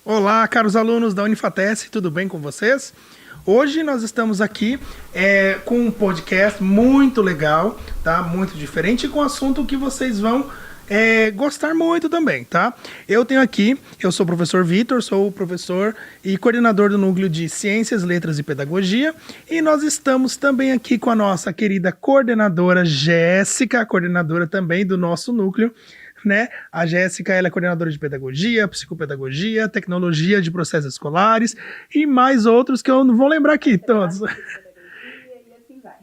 Olá, caros alunos da Unifatesc, tudo bem com vocês? Hoje nós estamos aqui com um podcast muito legal, tá? Muito diferente, com um assunto que vocês vão gostar muito também, tá? Eu sou o professor Vitor, sou o professor e coordenador do Núcleo de Ciências, Letras e Pedagogia, e nós estamos também aqui com a nossa querida coordenadora Jéssica, coordenadora também do nosso núcleo, né? A Jéssica, ela é coordenadora de pedagogia, psicopedagogia, tecnologia de processos escolares e mais outros que eu não vou lembrar aqui todos.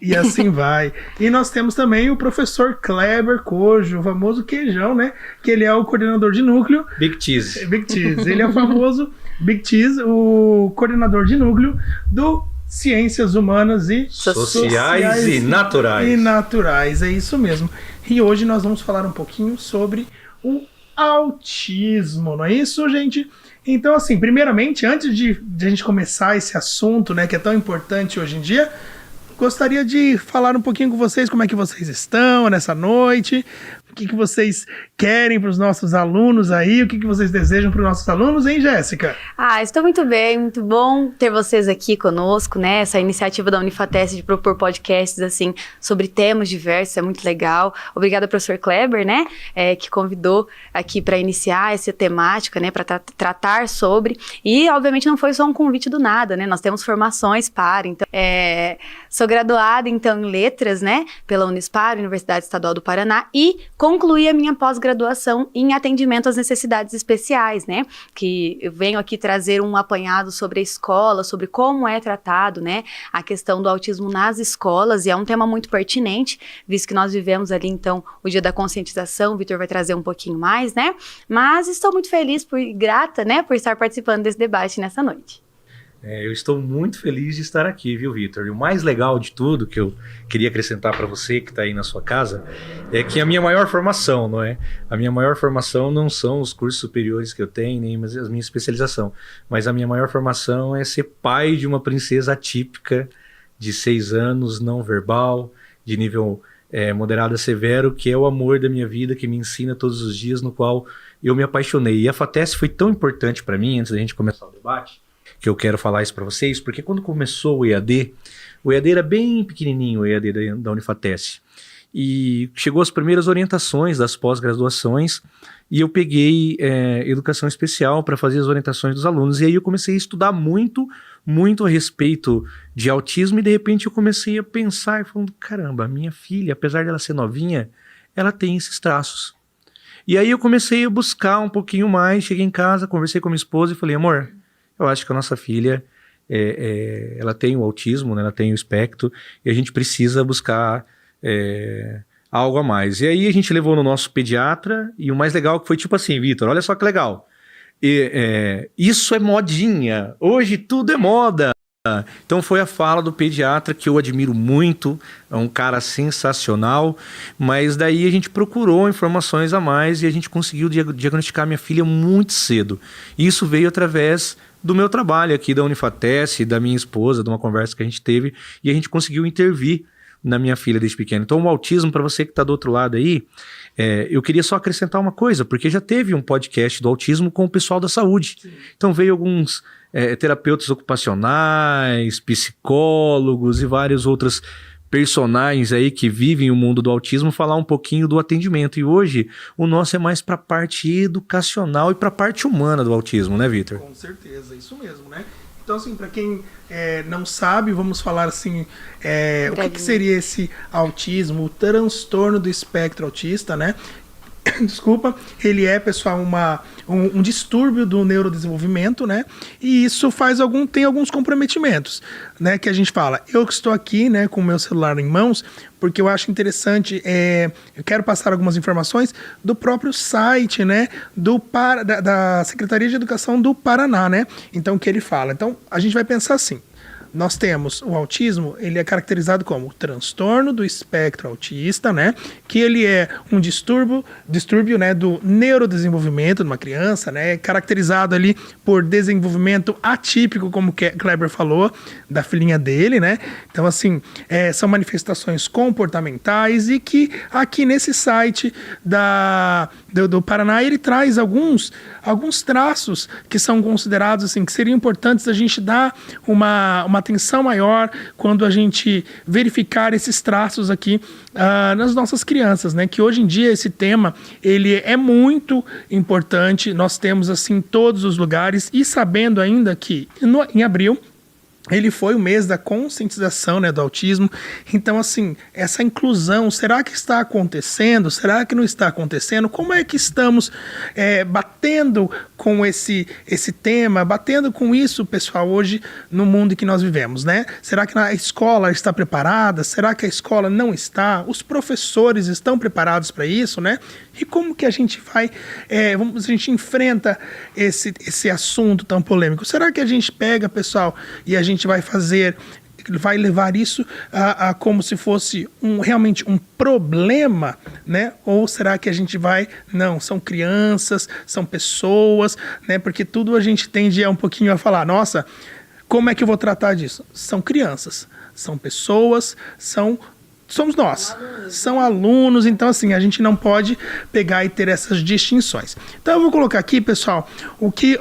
E assim vai. E nós temos também o professor Kleber Cojo, o famoso queijão, né? Que ele é o coordenador de núcleo. Big Cheese. Big Cheese. Ele é o famoso Big Cheese, o coordenador de núcleo do Ciências Humanas e Sociais e Naturais. E naturais, é isso mesmo. E hoje nós vamos falar um pouquinho sobre o autismo, não é isso, gente? Então, assim, primeiramente, antes de a gente começar esse assunto, né, que é tão importante hoje em dia, gostaria de falar um pouquinho com vocês, como é que vocês estão nessa noite, o que vocês querem para os nossos alunos aí, o que vocês desejam para os nossos alunos, hein, Jéssica? Estou muito bem, muito bom ter vocês aqui conosco, né? Essa iniciativa da Unifatesc de propor podcasts, assim, sobre temas diversos, é muito legal. Obrigada, professor Kleber, né? Que convidou aqui para iniciar essa temática, né? Para tratar sobre. E, obviamente, não foi só um convite do nada, né? Nós temos formações para, então, sou graduada, então, em Letras, né? Pela Unispar, Universidade Estadual do Paraná, e concluí a minha pós-graduação em atendimento às necessidades especiais, né? Que eu venho aqui trazer um apanhado sobre a escola, sobre como é tratado, né? A questão do autismo nas escolas, e é um tema muito pertinente, visto que nós vivemos ali, então, o dia da conscientização. O Vitor vai trazer um pouquinho mais, né? Mas estou muito feliz e grata, né? Por estar participando desse debate nessa noite. Eu estou muito feliz de estar aqui, viu, Vitor? E o mais legal de tudo que eu queria acrescentar para você que está aí na sua casa é que a minha maior formação, não é? A minha maior formação não são os cursos superiores que eu tenho, nem a minha especialização, mas a minha maior formação é ser pai de uma princesa atípica de 6 anos, não verbal, de nível moderado a severo, que é o amor da minha vida, que me ensina todos os dias, no qual eu me apaixonei. E a FATESC foi tão importante para mim, antes da gente começar o debate, que eu quero falar isso para vocês, porque quando começou o EAD era bem pequenininho, o EAD da Unifatesc, e chegou as primeiras orientações das pós-graduações, e eu peguei educação especial para fazer as orientações dos alunos, e aí eu comecei a estudar muito a respeito de autismo, e de repente eu comecei a pensar, falando, caramba, a minha filha, apesar dela ser novinha, ela tem esses traços. E aí eu comecei a buscar um pouquinho mais, cheguei em casa, conversei com a minha esposa e falei, amor, eu acho que a nossa filha, ela tem o autismo, né? Ela tem o espectro, e a gente precisa buscar algo a mais. E aí a gente levou no nosso pediatra, e o mais legal foi tipo assim, Vitor, olha só que legal, isso é modinha, hoje tudo é moda. Então foi a fala do pediatra, que eu admiro muito, é um cara sensacional, mas daí a gente procurou informações a mais e a gente conseguiu diagnosticar minha filha muito cedo. E isso veio através do meu trabalho aqui da Unifatesc, da minha esposa, de uma conversa que a gente teve, e a gente conseguiu intervir na minha filha desde pequena. Então o autismo, para você que está do outro lado aí, eu queria só acrescentar uma coisa, porque já teve um podcast do autismo com o pessoal da saúde. Sim. Então veio alguns terapeutas ocupacionais, psicólogos e vários outros personagens aí que vivem o mundo do autismo falar um pouquinho do atendimento. E hoje o nosso é mais para a parte educacional e para a parte humana do autismo, né, Vitor? Com certeza, isso mesmo, né? Então, assim, para quem não sabe, vamos falar assim, o que seria esse autismo, o transtorno do espectro autista, né? Desculpa, ele pessoal, um distúrbio do neurodesenvolvimento, né? E isso tem alguns comprometimentos, né? Que a gente fala, eu que estou aqui, né, com o meu celular em mãos, porque eu acho interessante, eu quero passar algumas informações do próprio site, né, da Secretaria de Educação do Paraná, né? Então, o que ele fala? Então, a gente vai pensar assim. Nós temos o autismo, ele é caracterizado como transtorno do espectro autista, né? Que ele é um distúrbio, né, do neurodesenvolvimento de uma criança, né? Caracterizado ali por desenvolvimento atípico, como Kleber falou, da filhinha dele, né? Então, assim, são manifestações comportamentais e que aqui nesse site da do Paraná, ele traz alguns traços que são considerados assim, que seriam importantes a gente dar uma atenção maior quando a gente verificar esses traços aqui nas nossas crianças, né? Que hoje em dia esse tema ele é muito importante, nós temos assim em todos os lugares, e sabendo ainda que em abril ele foi o mês da conscientização, né, do autismo. Então, assim, essa inclusão, será que está acontecendo? Será que não está acontecendo? Como é que estamos batendo com esse tema, batendo com isso, pessoal, hoje no mundo em que nós vivemos, né? Será que a escola está preparada? Será que a escola não está? Os professores estão preparados para isso, né? E como que a gente vai, a gente enfrenta esse assunto tão polêmico? Será que a gente pega, pessoal, e a gente vai levar isso a como se fosse realmente um problema, né? Ou será que a gente vai... Não, são crianças, são pessoas, né? Porque tudo a gente tende um pouquinho a falar, nossa, como é que eu vou tratar disso? São crianças, são pessoas, somos nós, são alunos, então assim, a gente não pode pegar e ter essas distinções. Então eu vou colocar aqui, pessoal, o que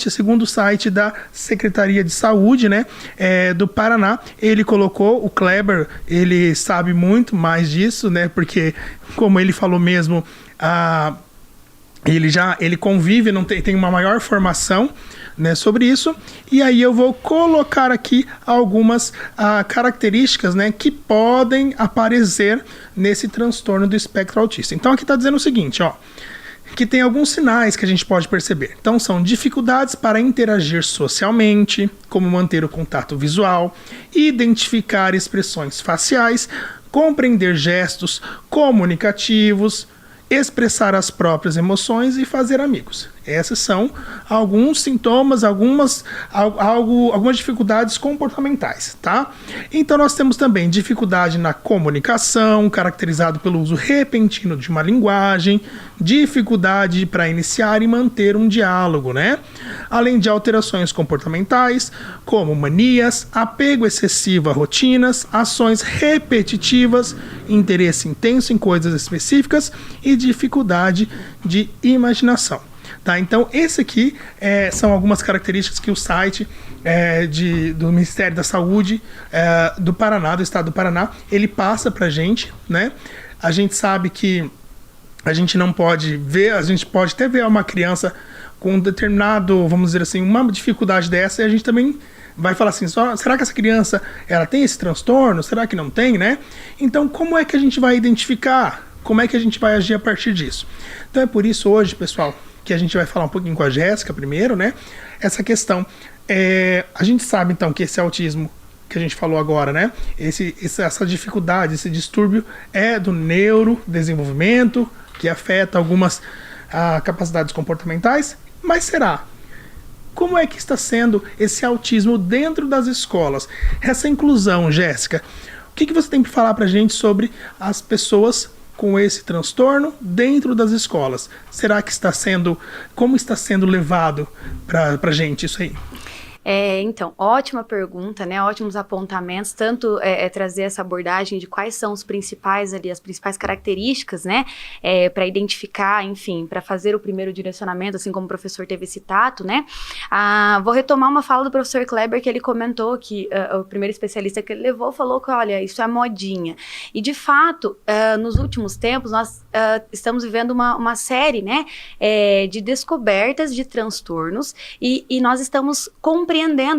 segundo o site da Secretaria de Saúde, né, do Paraná, ele colocou, o Kleber, ele sabe muito mais disso, né, porque como ele falou mesmo, ele convive, tem uma maior formação, né, sobre isso, e aí eu vou colocar aqui algumas características, né, que podem aparecer nesse transtorno do espectro autista. Então aqui está dizendo o seguinte, ó, que tem alguns sinais que a gente pode perceber. Então são dificuldades para interagir socialmente, como manter o contato visual, identificar expressões faciais, compreender gestos comunicativos, expressar as próprias emoções e fazer amigos. Esses são alguns sintomas, algumas dificuldades comportamentais, tá? Então nós temos também dificuldade na comunicação, caracterizado pelo uso repentino de uma linguagem, dificuldade para iniciar e manter um diálogo, né? Além de alterações comportamentais, como manias, apego excessivo a rotinas, ações repetitivas, interesse intenso em coisas específicas e dificuldade de imaginação. Tá, então, esse aqui são algumas características que o site do Ministério da Saúde do Paraná, do Estado do Paraná, ele passa para a gente, né? A gente sabe que a gente não pode ver, a gente pode até ver uma criança com um determinado, vamos dizer assim, uma dificuldade dessa, e a gente também vai falar assim, será que essa criança ela tem esse transtorno? Será que não tem, né? Então, como é que a gente vai identificar? Como é que a gente vai agir a partir disso? Então, é por isso hoje, pessoal, que a gente vai falar um pouquinho com a Jéssica primeiro, né? Essa questão. A gente sabe, então, que esse autismo que a gente falou agora, né? Essa dificuldade, esse distúrbio é do neurodesenvolvimento, que afeta algumas capacidades comportamentais. Mas será? Como é que está sendo esse autismo dentro das escolas? Essa inclusão, Jéssica, o que você tem para falar para a gente sobre as pessoas com esse transtorno dentro das escolas? Será que como está sendo levado para a gente isso aí? Então, ótima pergunta, né? Ótimos apontamentos, tanto trazer essa abordagem de quais são os principais ali, as principais características, né? Para identificar, enfim, para fazer o primeiro direcionamento, assim como o professor teve esse tato, né? Vou retomar uma fala do professor Kleber, que ele comentou que o primeiro especialista que ele levou falou que, olha, isso é modinha. E, de fato, nos últimos tempos, nós estamos vivendo uma série, né? De descobertas de transtornos e nós estamos compreendendo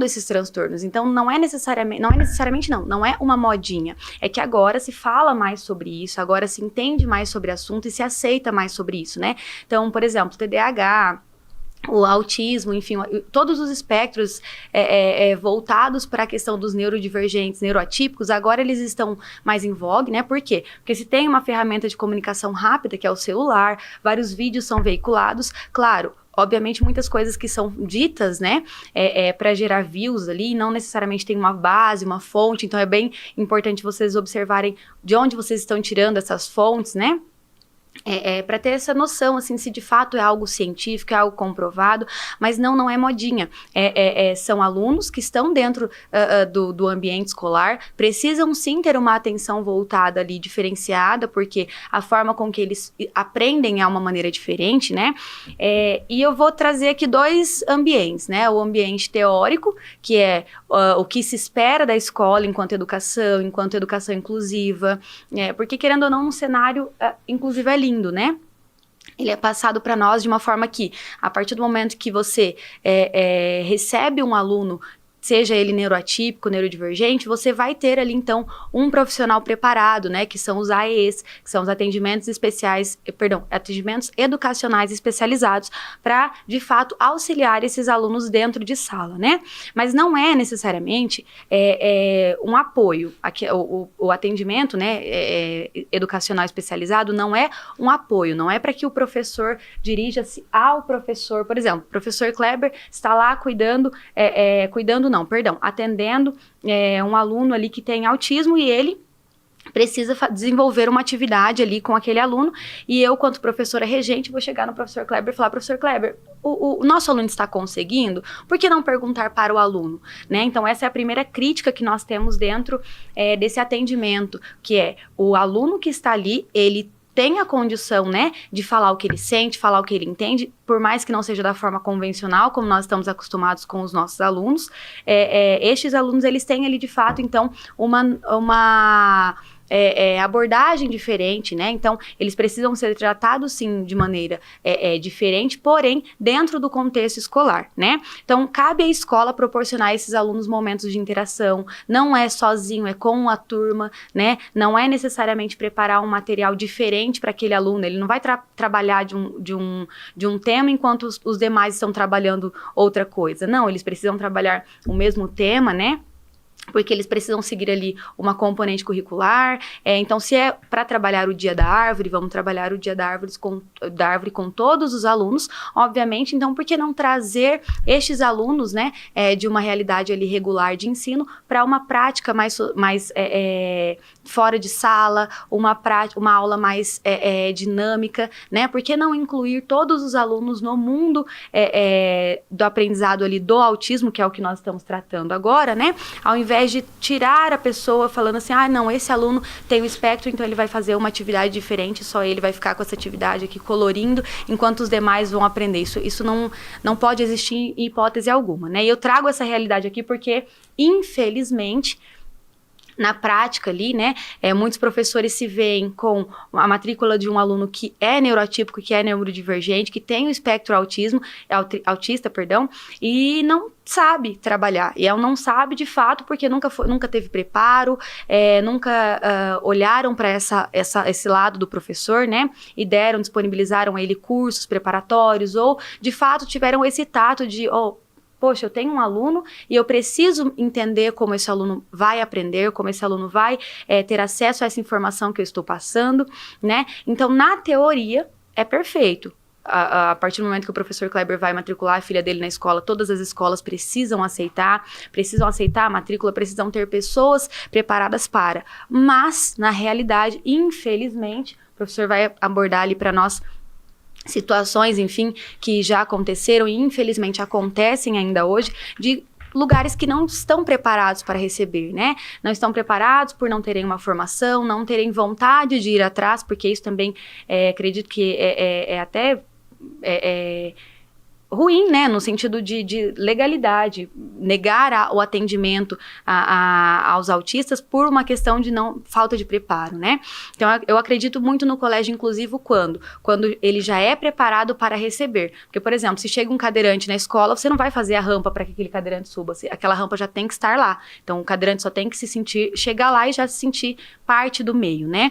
esses transtornos. Então, não é uma modinha. É que agora se fala mais sobre isso, agora se entende mais sobre o assunto e se aceita mais sobre isso, né? Então, por exemplo, TDAH, o autismo, enfim, todos os espectros voltados para a questão dos neurodivergentes, neuroatípicos, agora eles estão mais em vogue, né? Por quê? Porque se tem uma ferramenta de comunicação rápida, que é o celular, vários vídeos são veiculados, claro, obviamente, muitas coisas que são ditas, né, para gerar views ali, não necessariamente tem uma base, uma fonte, então é bem importante vocês observarem de onde vocês estão tirando essas fontes, né? Para ter essa noção, assim, se de fato é algo científico, é algo comprovado, mas não é modinha. São alunos que estão dentro do ambiente escolar, precisam sim ter uma atenção voltada ali, diferenciada, porque a forma com que eles aprendem é uma maneira diferente, né? E eu vou trazer aqui 2 ambientes, né? O ambiente teórico, que é o que se espera da escola enquanto educação inclusiva, porque querendo ou não, um cenário inclusivo é lindo, né? Ele é passado para nós de uma forma que, a partir do momento que você recebe um aluno, seja ele neuroatípico, neurodivergente, você vai ter ali, então, um profissional preparado, né, que são os AEs, que são os atendimentos educacionais especializados, para, de fato, auxiliar esses alunos dentro de sala, né? Mas não é necessariamente um apoio. Aqui, o atendimento, né, educacional especializado não é um apoio, não é para que o professor dirija-se ao professor. Por exemplo, o professor Kleber está lá atendendo um aluno ali que tem autismo e ele precisa desenvolver uma atividade ali com aquele aluno, e eu, quanto professora regente, vou chegar no professor Kleber e falar: professor Kleber, o nosso aluno está conseguindo? Por que não perguntar para o aluno? Né? Então, essa é a primeira crítica que nós temos dentro desse atendimento, que é o aluno que está ali, ele tem a condição, né, de falar o que ele sente, falar o que ele entende, por mais que não seja da forma convencional, como nós estamos acostumados com os nossos alunos. Estes alunos, eles têm ali, de fato, então, uma abordagem diferente, né? Então, eles precisam ser tratados, sim, de maneira diferente, porém, dentro do contexto escolar, né? Então, cabe à escola proporcionar a esses alunos momentos de interação, não é sozinho, é com a turma, né? Não é necessariamente preparar um material diferente para aquele aluno, ele não vai trabalhar de um tema enquanto os demais estão trabalhando outra coisa. Não, eles precisam trabalhar o mesmo tema, né? Porque eles precisam seguir ali uma componente curricular. Então, se é para trabalhar o dia da árvore, vamos trabalhar o dia da árvore com todos os alunos, obviamente. Então, por que não trazer estes alunos, né, de uma realidade ali regular de ensino para uma prática mais fora de sala, uma aula mais dinâmica, né? Por que não incluir todos os alunos no mundo do aprendizado ali do autismo, que é o que nós estamos tratando agora, né? Ao invés de tirar a pessoa falando assim: não, esse aluno tem o espectro, então ele vai fazer uma atividade diferente, só ele vai ficar com essa atividade aqui colorindo, enquanto os demais vão aprender. Isso não pode existir em hipótese alguma, né? E eu trago essa realidade aqui porque, infelizmente, na prática ali, né, muitos professores se veem com a matrícula de um aluno que é neuroatípico, que é neurodivergente, que tem o espectro autista, e não sabe trabalhar. E ela não sabe de fato porque nunca teve preparo, nunca olharam para esse lado do professor, né, e disponibilizaram a ele cursos preparatórios, ou de fato tiveram esse tato de: poxa, eu tenho um aluno e eu preciso entender como esse aluno vai aprender, como esse aluno vai ter acesso a essa informação que eu estou passando, né? Então, na teoria, é perfeito. A partir do momento que o professor Kleber vai matricular a filha dele na escola, todas as escolas precisam aceitar a matrícula, precisam ter pessoas preparadas para. Mas, na realidade, infelizmente, o professor vai abordar ali para nós situações, enfim, que já aconteceram e infelizmente acontecem ainda hoje, de lugares que não estão preparados para receber, né? Não estão preparados por não terem uma formação, não terem vontade de ir atrás, porque isso também, acredito que até ruim, né, no sentido de legalidade, negar o atendimento aos autistas por uma questão de falta de preparo, né? Então, eu acredito muito no colégio inclusivo quando ele já é preparado para receber. Porque, por exemplo, se chega um cadeirante na escola, você não vai fazer a rampa para que aquele cadeirante suba, aquela rampa já tem que estar lá. Então, o cadeirante só tem que chegar lá e já se sentir parte do meio, né?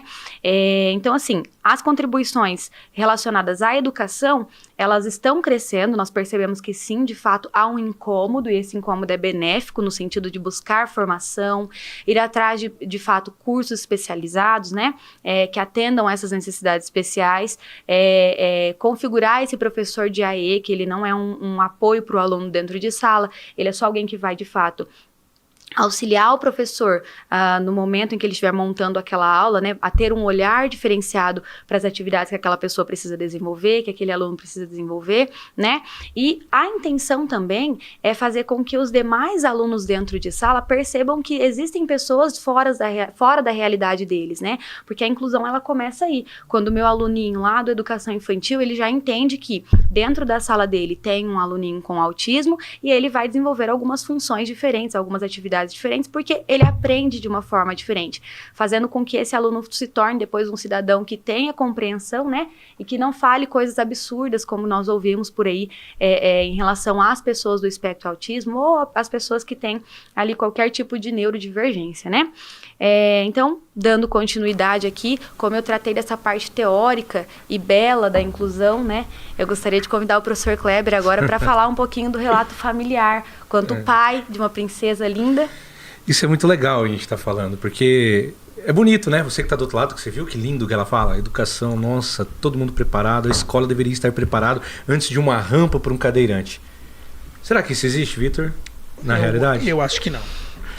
Então, assim, as contribuições relacionadas à educação, elas estão crescendo, nós percebemos que sim, de fato, há um incômodo, e esse incômodo é benéfico no sentido de buscar formação, ir atrás de fato, cursos especializados, né, que atendam essas necessidades especiais, configurar esse professor de AE, que ele não é um apoio para o aluno dentro de sala, ele é só alguém que vai, de fato, auxiliar o professor no momento em que ele estiver montando aquela aula, né, a ter um olhar diferenciado para as atividades que aquela pessoa precisa desenvolver, que aquele aluno precisa desenvolver, né, e a intenção também é fazer com que os demais alunos dentro de sala percebam que existem pessoas fora da realidade deles, né, porque a inclusão ela começa aí, quando o meu aluninho lá do educação infantil, ele já entende que dentro da sala dele tem um aluninho com autismo e ele vai desenvolver algumas funções diferentes, algumas atividades diferentes, porque ele aprende de uma forma diferente, fazendo com que esse aluno se torne depois um cidadão que tenha compreensão, né, e que não fale coisas absurdas, como nós ouvimos por aí, em relação às pessoas do espectro autismo, ou às pessoas que têm ali qualquer tipo de neurodivergência, né. Então, dando continuidade aqui, como eu tratei dessa parte teórica e bela da inclusão, né, eu gostaria de convidar o professor Kleber agora para falar um pouquinho do relato familiar, quanto pai de uma princesa linda. Isso é muito legal a gente estar falando, porque é bonito, né? Você que está do outro lado, que você viu que lindo que ela fala, educação, nossa, todo mundo preparado, a escola deveria estar preparado antes de uma rampa para um cadeirante. Será que isso existe, Vitor, na realidade? Eu acho que não.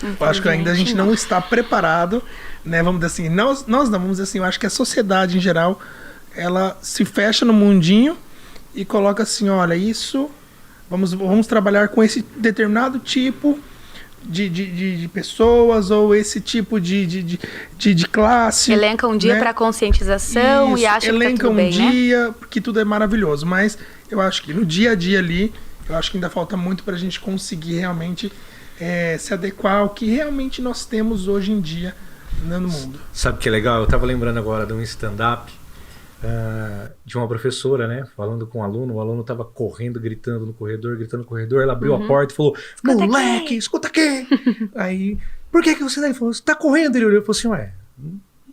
Eu acho que ainda a gente não está preparado, né? Vamos dizer assim, nós não, vamos dizer assim, eu acho que a sociedade em geral, ela se fecha no mundinho e coloca assim, olha, isso, vamos trabalhar com esse determinado tipo de pessoas ou esse tipo de classe. Elenca um dia, né, para conscientização. Isso, e acha que tá tudo bem, elenca um dia, que tudo é maravilhoso, mas eu acho que no dia a dia ali, eu acho que ainda falta muito para a gente conseguir realmente se adequar ao que realmente nós temos hoje em dia no mundo. Sabe o que é legal? Eu estava lembrando agora de um stand-up de uma professora, né, falando com um aluno. O aluno estava correndo, gritando no corredor, ela abriu a porta e falou, moleque, escuta aqui! Aí, por que você daí? Ele falou, você tá correndo? Ele olhou e falou assim, ué,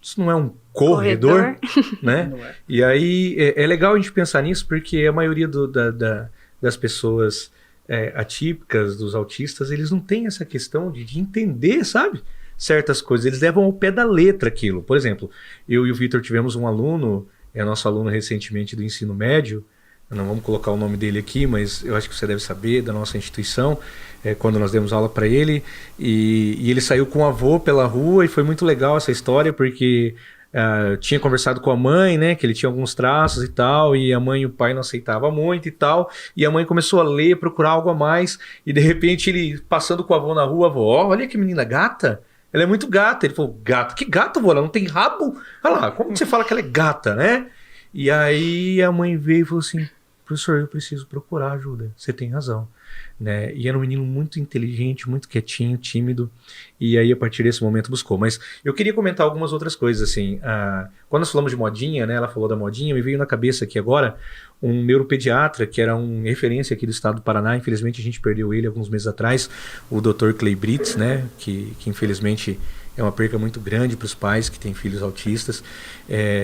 isso não é um corredor? Né? Não é. E aí, é legal a gente pensar nisso, porque a maioria das pessoas atípicas, dos autistas, eles não têm essa questão de entender, sabe? Certas coisas, eles levam ao pé da letra aquilo. Por exemplo, eu e o Vitor tivemos um aluno, nosso aluno recentemente do ensino médio, não vamos colocar o nome dele aqui, mas eu acho que você deve saber, da nossa instituição, quando nós demos aula para ele, e ele saiu com o avô pela rua, e foi muito legal essa história, porque tinha conversado com a mãe, né, que ele tinha alguns traços e tal, e a mãe e o pai não aceitavam muito e tal, e a mãe começou a ler, procurar algo a mais, e de repente ele passando com o avô na rua, avô, olha que menina gata, ela é muito gata. Ele falou, gato? Que gato, vô? Ela não tem rabo? Olha lá, como que você fala que ela é gata, né? E aí a mãe veio e falou assim, professor, eu preciso procurar ajuda, você tem razão. Né? E era um menino muito inteligente, muito quietinho, tímido, e aí a partir desse momento buscou. Mas eu queria comentar algumas outras coisas, assim, quando nós falamos de modinha, né, ela falou da modinha, me veio na cabeça aqui agora um neuropediatra, que era um referência aqui do estado do Paraná, infelizmente a gente perdeu ele alguns meses atrás, o Dr. Clay Brits, né, que infelizmente é uma perca muito grande para os pais que têm filhos autistas.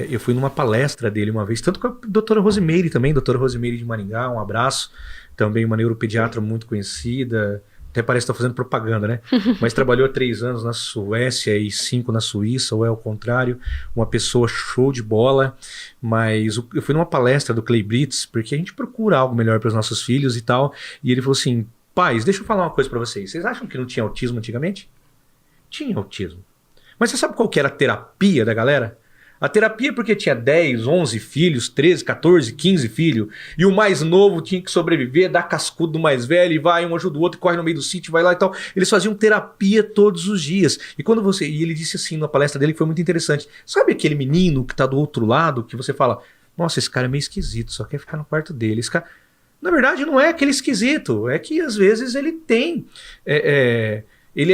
Eu fui numa palestra dele uma vez, tanto com a doutora Rosimeire também, doutora Rosimeire de Maringá, um abraço, também uma neuropediatra muito conhecida, até parece que está fazendo propaganda, né? Mas trabalhou 3 anos na Suécia e 5 na Suíça, ou é o contrário, uma pessoa show de bola. Mas eu fui numa palestra do Clay Brits, porque a gente procura algo melhor para os nossos filhos e tal, e ele falou assim, pais, deixa eu falar uma coisa para vocês acham que não tinha autismo antigamente? Tinha autismo. Mas você sabe qual que era a terapia da galera? A terapia porque tinha 10, 11 filhos, 13, 14, 15 filhos, e o mais novo tinha que sobreviver, dar cascudo do mais velho, e vai, um ajuda o outro, corre no meio do sítio, vai lá e tal. Eles faziam terapia todos os dias. E e ele disse assim na palestra dele, que foi muito interessante, sabe aquele menino que tá do outro lado, que você fala, nossa, esse cara é meio esquisito, só quer ficar no quarto dele. Esse cara... Na verdade não é aquele esquisito, é que às vezes ele tem... Ele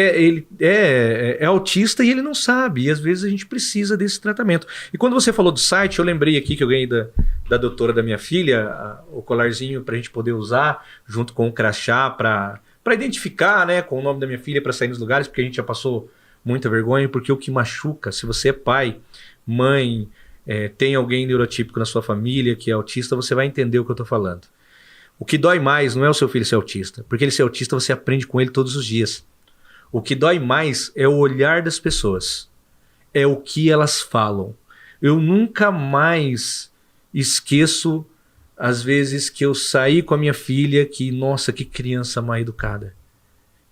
é autista e ele não sabe, e às vezes a gente precisa desse tratamento. E quando você falou do site, eu lembrei aqui que eu ganhei da doutora da minha filha, o colarzinho para a gente poder usar, junto com o crachá, para identificar, né, com o nome da minha filha, para sair nos lugares, porque a gente já passou muita vergonha, porque o que machuca, se você é pai, mãe, tem alguém neurotípico na sua família que é autista, você vai entender o que eu estou falando. O que dói mais não é o seu filho ser autista, porque ele ser autista você aprende com ele todos os dias. O que dói mais é o olhar das pessoas, é o que elas falam. Eu nunca mais esqueço, às vezes, que eu saí com a minha filha, que, nossa, que criança mal educada.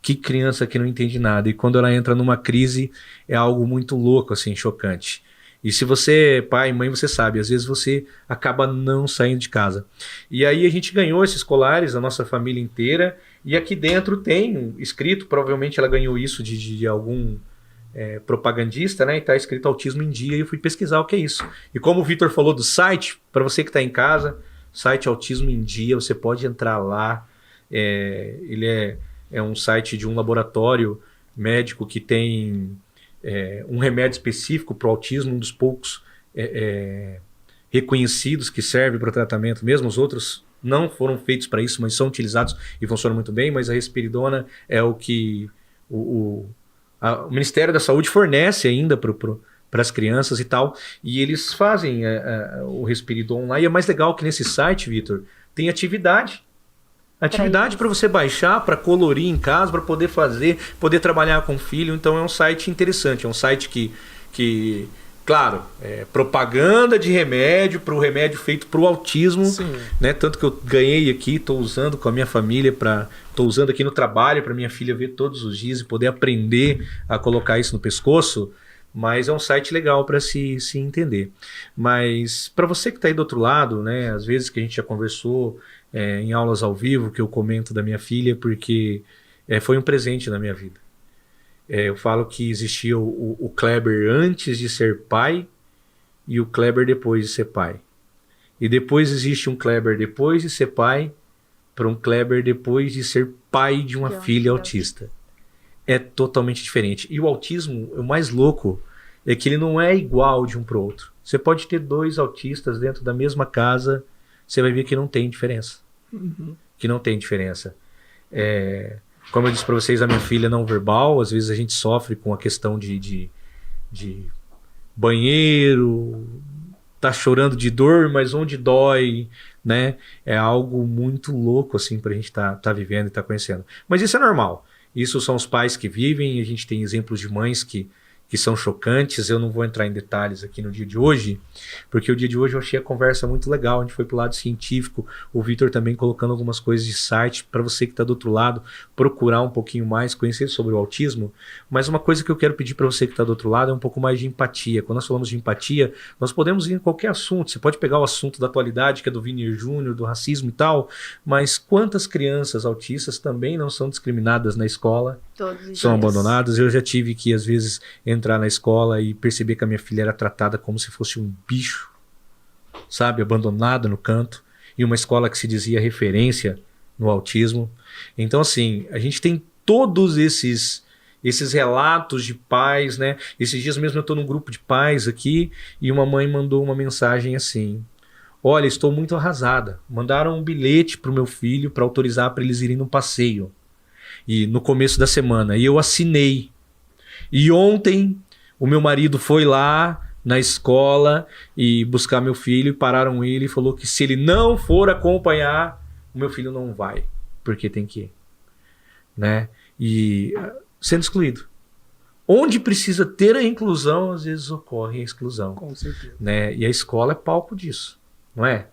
que criança que não entende nada. E quando ela entra numa crise, é algo muito louco, assim, chocante. E se você, pai e mãe, você sabe, às vezes você acaba não saindo de casa. E aí a gente ganhou esses colares, a nossa família inteira, e aqui dentro tem escrito, provavelmente ela ganhou isso de algum propagandista, né? E tá escrito Autismo em Dia, e eu fui pesquisar o que é isso. E como o Vitor falou do site, para você que está em casa, site Autismo em Dia, você pode entrar lá. Ele é um site de um laboratório médico que tem um remédio específico para o autismo, um dos poucos reconhecidos que serve para o tratamento. Mesmo os outros não foram feitos para isso, mas são utilizados e funcionam muito bem. Mas a risperidona é o que o Ministério da Saúde fornece ainda para as crianças e tal. E eles fazem o risperidon lá. E é mais legal que nesse site, Vitor, tem atividade. Atividade para você baixar, para colorir em casa, para poder fazer, poder trabalhar com o filho. Então é um site interessante, é um site que claro, propaganda de remédio, para o remédio feito para o autismo, né? Tanto que eu ganhei aqui, estou usando com a minha família, estou usando aqui no trabalho para minha filha ver todos os dias e poder aprender a colocar isso no pescoço. Mas é um site legal para se entender. Mas para você que está aí do outro lado, né? Às vezes que a gente já conversou em aulas ao vivo, que eu comento da minha filha, porque foi um presente na minha vida. Eu falo que existia o Kleber antes de ser pai e o Kleber depois de ser pai. E depois existe um Kleber depois de ser pai para um Kleber depois de ser pai de uma filha autista. É totalmente diferente. E o autismo, o mais louco, é que ele não é igual de um para o outro. Você pode ter 2 autistas dentro da mesma casa, você vai ver que não tem diferença. Que não tem diferença. Como eu disse para vocês, a minha filha não verbal, às vezes a gente sofre com a questão de banheiro, tá chorando de dor, mas onde dói, né? É algo muito louco assim pra gente tá vivendo e tá conhecendo. Mas isso é normal. Isso são os pais que vivem, a gente tem exemplos de mães que são chocantes. Eu não vou entrar em detalhes aqui no dia de hoje, porque o dia de hoje eu achei a conversa muito legal, a gente foi pro lado científico, o Vitor também colocando algumas coisas de site, para você que está do outro lado, procurar um pouquinho mais, conhecer sobre o autismo. Mas uma coisa que eu quero pedir para você que está do outro lado é um pouco mais de empatia. Quando nós falamos de empatia, nós podemos ir em qualquer assunto, você pode pegar o assunto da atualidade, que é do Vini Júnior, do racismo e tal, mas quantas crianças autistas também não são discriminadas na escola, são abandonadas? Eu já tive que, às vezes, entrar na escola e perceber que a minha filha era tratada como se fosse um bicho, sabe, abandonada no canto, e uma escola que se dizia referência no autismo. Então, assim, a gente tem todos esses relatos de pais, né? Esses dias mesmo eu estou num grupo de pais aqui e uma mãe mandou uma mensagem assim: olha, estou muito arrasada, mandaram um bilhete para o meu filho para autorizar para eles irem num passeio e no começo da semana, e eu assinei. E ontem o meu marido foi lá na escola e buscar meu filho, e pararam ele e falou que se ele não for acompanhar, o meu filho não vai, porque tem que ir, né? E sendo excluído. Onde precisa ter a inclusão, às vezes ocorre a exclusão. Com certeza. Né? E a escola é palco disso, não é?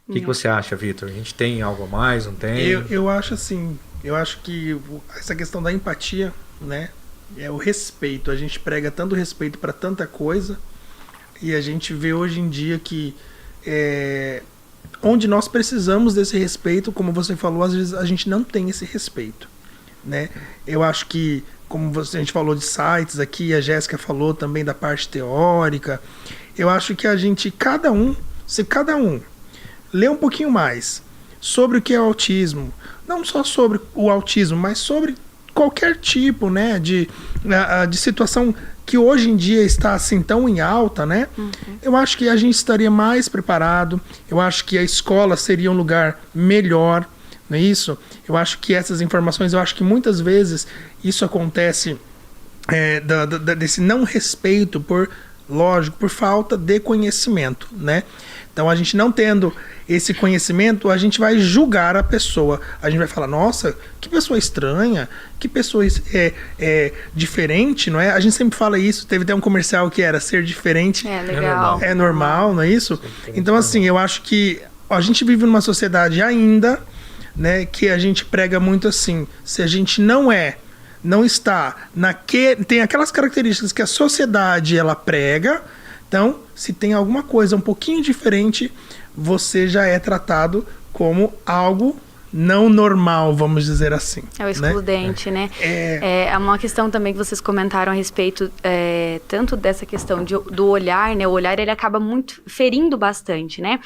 O que você acha, Vitor? A gente tem algo a mais, não tem? Eu acho assim, eu acho que essa questão da empatia, né, é o respeito. A gente prega tanto respeito para tanta coisa e a gente vê hoje em dia que onde nós precisamos desse respeito, como você falou, às vezes a gente não tem esse respeito, né? Eu acho que, como a gente falou de sites aqui, a Jéssica falou também da parte teórica, eu acho que a gente, se cada um ler um pouquinho mais sobre o que é o autismo, não só sobre o autismo, mas sobre qualquer tipo, né, de situação que hoje em dia está assim tão em alta, né? Eu acho que a gente estaria mais preparado, eu acho que a escola seria um lugar melhor, não é isso? Eu acho que essas informações, eu acho que muitas vezes isso acontece desse não respeito por falta de conhecimento, né? Então, a gente não tendo esse conhecimento, a gente vai julgar a pessoa. A gente vai falar, nossa, que pessoa estranha, que pessoa diferente, não é? A gente sempre fala isso, teve até um comercial que era ser diferente. Legal. É normal, não é isso? Então, assim, eu acho que a gente vive numa sociedade ainda, né, que a gente prega muito assim, se a gente não é não está tem aquelas características que a sociedade ela prega. Então, se tem alguma coisa um pouquinho diferente, você já é tratado como algo não normal, vamos dizer assim. É o excludente, né? É uma questão também que vocês comentaram a respeito, tanto dessa questão do olhar, né? O olhar, ele acaba muito ferindo bastante, né?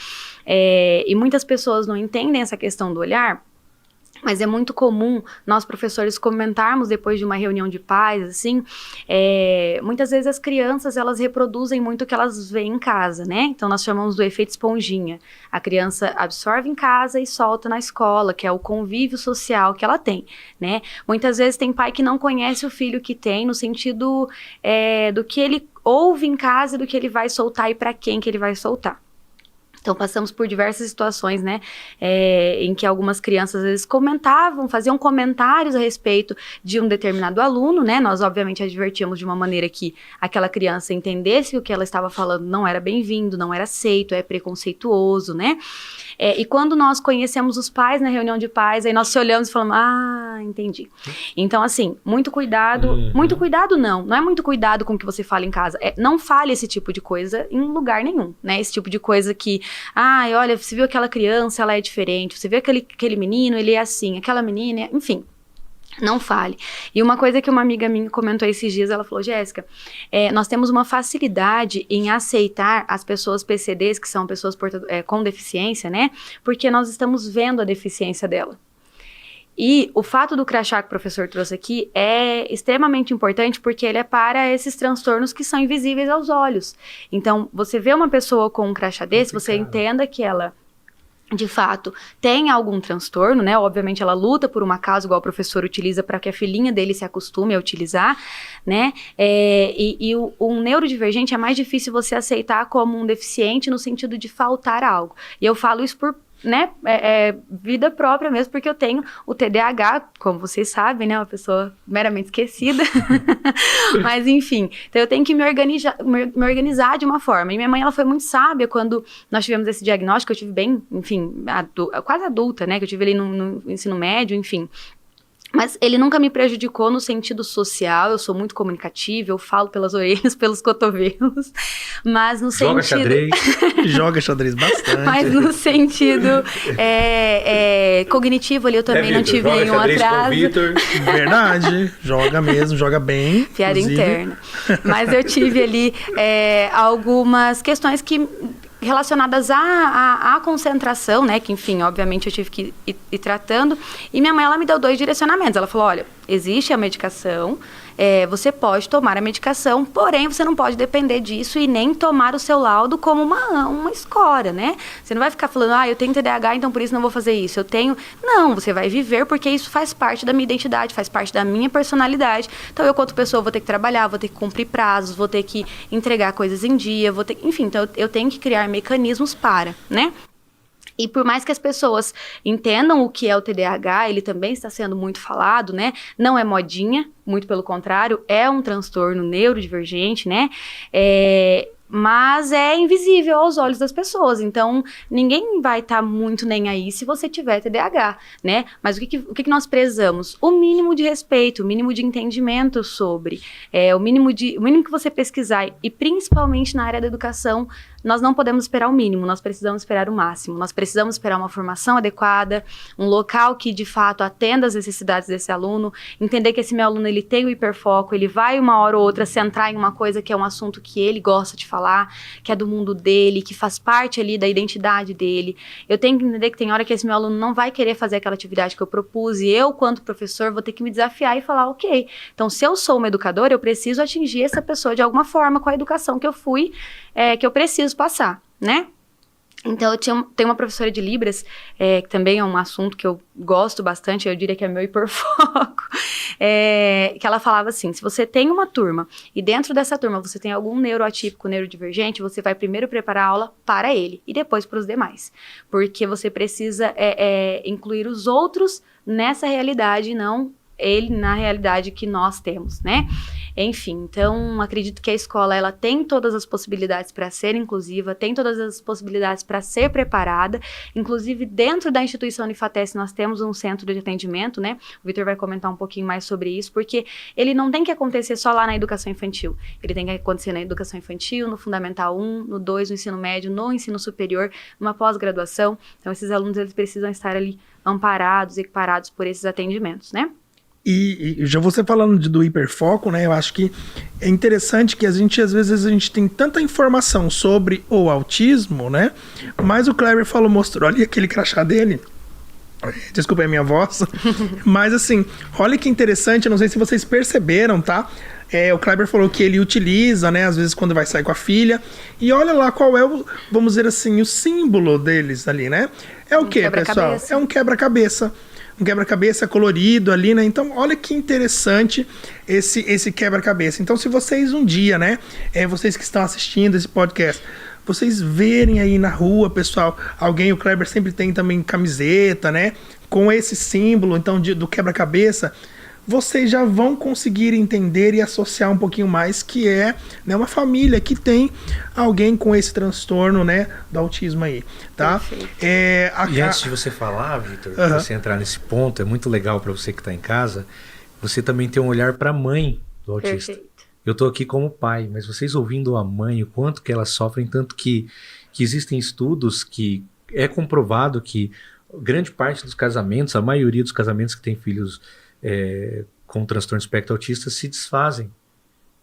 E muitas pessoas não entendem essa questão do olhar, mas é muito comum nós, professores, comentarmos depois de uma reunião de pais, assim, muitas vezes as crianças, elas reproduzem muito o que elas veem em casa, né? Então, nós chamamos do efeito esponjinha. A criança absorve em casa e solta na escola, que é o convívio social que ela tem, né? Muitas vezes tem pai que não conhece o filho que tem, no sentido do que ele ouve em casa e do que ele vai soltar e para quem que ele vai soltar. Então, passamos por diversas situações, né, em que algumas crianças, às vezes, faziam comentários a respeito de um determinado aluno, né, nós, obviamente, advertíamos de uma maneira que aquela criança entendesse que o que ela estava falando não era bem-vindo, não era aceito, é preconceituoso, né, e quando nós conhecemos os pais na reunião de pais, aí nós se olhamos e falamos, entendi. Então, assim, muito cuidado não é muito cuidado com o que você fala em casa, não fale esse tipo de coisa em lugar nenhum, né, esse tipo de coisa que olha, você viu aquela criança, ela é diferente, você viu aquele menino, ele é assim, aquela menina, enfim, não fale. E uma coisa que uma amiga minha comentou esses dias, ela falou, Jéssica, nós temos uma facilidade em aceitar as pessoas PCDs, que são pessoas com deficiência, né, porque nós estamos vendo a deficiência dela. E o fato do crachá que o professor trouxe aqui é extremamente importante porque ele é para esses transtornos que são invisíveis aos olhos. Então, você vê uma pessoa com um crachá desse, você entenda que ela, de fato, tem algum transtorno, né? Obviamente, ela luta por uma causa, igual o professor utiliza para que a filhinha dele se acostume a utilizar, né? Um neurodivergente é mais difícil você aceitar como um deficiente no sentido de faltar algo. E eu falo isso por vida própria mesmo, porque eu tenho o TDAH, como vocês sabem, né, uma pessoa meramente esquecida, mas enfim, então eu tenho que me organizar de uma forma, e minha mãe, ela foi muito sábia quando nós tivemos esse diagnóstico, eu tive bem, enfim, quase adulta, né, que eu tive ali no ensino médio, enfim, mas ele nunca me prejudicou no sentido social, eu sou muito comunicativa, eu falo pelas orelhas, pelos cotovelos, mas no sentido... Joga xadrez bastante. Mas no sentido cognitivo ali, eu também não tive nenhum atraso. Verdade, joga mesmo, joga bem. Piada interna. Mas eu tive ali algumas questões relacionadas à concentração, né, que enfim, obviamente eu tive que ir tratando, e minha mãe, ela me deu 2 direcionamentos, ela falou, olha, existe a medicação, você pode tomar a medicação, porém você não pode depender disso e nem tomar o seu laudo como uma escória, né, você não vai ficar falando, eu tenho TDAH, então por isso não vou fazer isso, não, você vai viver porque isso faz parte da minha identidade, faz parte da minha personalidade, então eu, quanto pessoa, vou ter que trabalhar, vou ter que cumprir prazos, vou ter que entregar coisas em dia, enfim, então eu tenho que criar mecanismos para, né? E por mais que as pessoas entendam o que é o TDAH, ele também está sendo muito falado, né? Não é modinha, muito pelo contrário, é um transtorno neurodivergente, né? Mas é invisível aos olhos das pessoas, então ninguém vai estar muito nem aí se você tiver TDAH, né? Mas o que nós prezamos? O mínimo de respeito, o mínimo de entendimento sobre, o mínimo que você pesquisar, e principalmente na área da educação, nós não podemos esperar o mínimo, nós precisamos esperar o máximo, nós precisamos esperar uma formação adequada, um local que de fato atenda às necessidades desse aluno, entender que esse meu aluno, ele tem o hiperfoco, ele vai uma hora ou outra centrar em uma coisa que é um assunto que ele gosta de falar, que é do mundo dele, que faz parte ali da identidade dele. Eu tenho que entender que tem hora que esse meu aluno não vai querer fazer aquela atividade que eu propus, e eu, quanto professor, vou ter que me desafiar e falar, ok, então se eu sou uma educadora, eu preciso atingir essa pessoa de alguma forma com a educação que eu fui, que eu preciso passar, né? Então, tenho uma professora de Libras, que também é um assunto que eu gosto bastante, eu diria que é meu hiperfoco, que ela falava assim, se você tem uma turma, e dentro dessa turma você tem algum neuroatípico, neurodivergente, você vai primeiro preparar a aula para ele, e depois para os demais, porque você precisa incluir os outros nessa realidade, não ele na realidade que nós temos, né? Enfim, então acredito que a escola ela tem todas as possibilidades para ser inclusiva, tem todas as possibilidades para ser preparada. Inclusive, dentro da instituição Unifatesc, nós temos um centro de atendimento, né? O Vitor vai comentar um pouquinho mais sobre isso, porque ele não tem que acontecer só lá na educação infantil. Ele tem que acontecer na educação infantil, no Fundamental 1, no 2, no ensino médio, no ensino superior, numa pós-graduação. Então, esses alunos eles precisam estar ali amparados, equiparados por esses atendimentos, né? E já você falando do hiperfoco, né? Eu acho que é interessante que às vezes a gente tem tanta informação sobre o autismo, né? Mas o Kleber mostrou ali aquele crachá dele. Desculpa a minha voz. Mas assim, olha que interessante, não sei se vocês perceberam, tá? O Kleber falou que ele utiliza, né? Às vezes quando vai sair com a filha. E olha lá qual é vamos dizer assim, o símbolo deles ali, né? É o quê, pessoal? É um quebra-cabeça. Um quebra-cabeça colorido ali, né? Então, olha que interessante esse quebra-cabeça. Então, se vocês um dia, né? Vocês que estão assistindo esse podcast, vocês verem aí na rua, pessoal, o Kleber sempre tem também camiseta, né? Com esse símbolo, então, do quebra-cabeça, vocês já vão conseguir entender e associar um pouquinho mais que é, né, uma família que tem alguém com esse transtorno, né, do autismo aí, tá? E antes de você falar, Vitor, você entrar nesse ponto, é muito legal para você que está em casa, você também ter um olhar para a mãe do autista. Perfeito. Eu estou aqui como pai, mas vocês ouvindo a mãe, o quanto que elas sofrem, tanto que existem estudos que é comprovado que grande parte dos casamentos, a maioria dos casamentos que tem filhos com transtorno espectro autista se desfazem,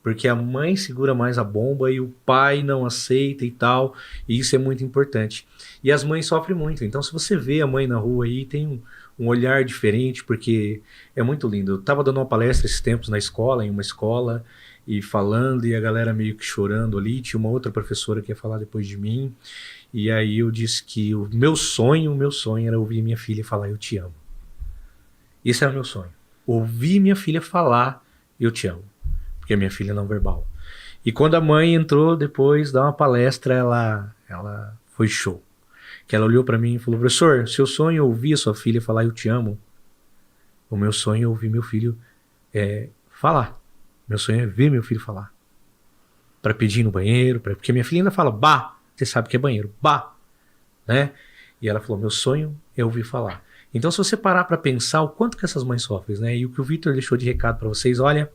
porque a mãe segura mais a bomba e o pai não aceita e tal, e isso é muito importante. E as mães sofrem muito, então se você vê a mãe na rua aí, tem um olhar diferente, porque é muito lindo. Eu estava dando uma palestra esses tempos na escola, em uma escola, e falando, e a galera meio que chorando ali, tinha uma outra professora que ia falar depois de mim, e aí eu disse que o meu sonho era ouvir minha filha falar eu te amo. Esse era o meu sonho. Ouvir minha filha falar eu te amo, porque a minha filha é não verbal. E quando a mãe entrou depois dar uma palestra, ela foi show. Que ela olhou para mim e falou: professor, seu sonho é ouvir a sua filha falar eu te amo? O meu sonho é ouvir meu filho falar. Meu sonho é ver meu filho falar. Para pedir no banheiro, porque minha filha ainda fala bah, você sabe que é banheiro, bah, né? E ela falou: meu sonho é ouvir falar. Então, se você parar para pensar o quanto que essas mães sofrem, né? E o que o Vitor deixou de recado para vocês, olha,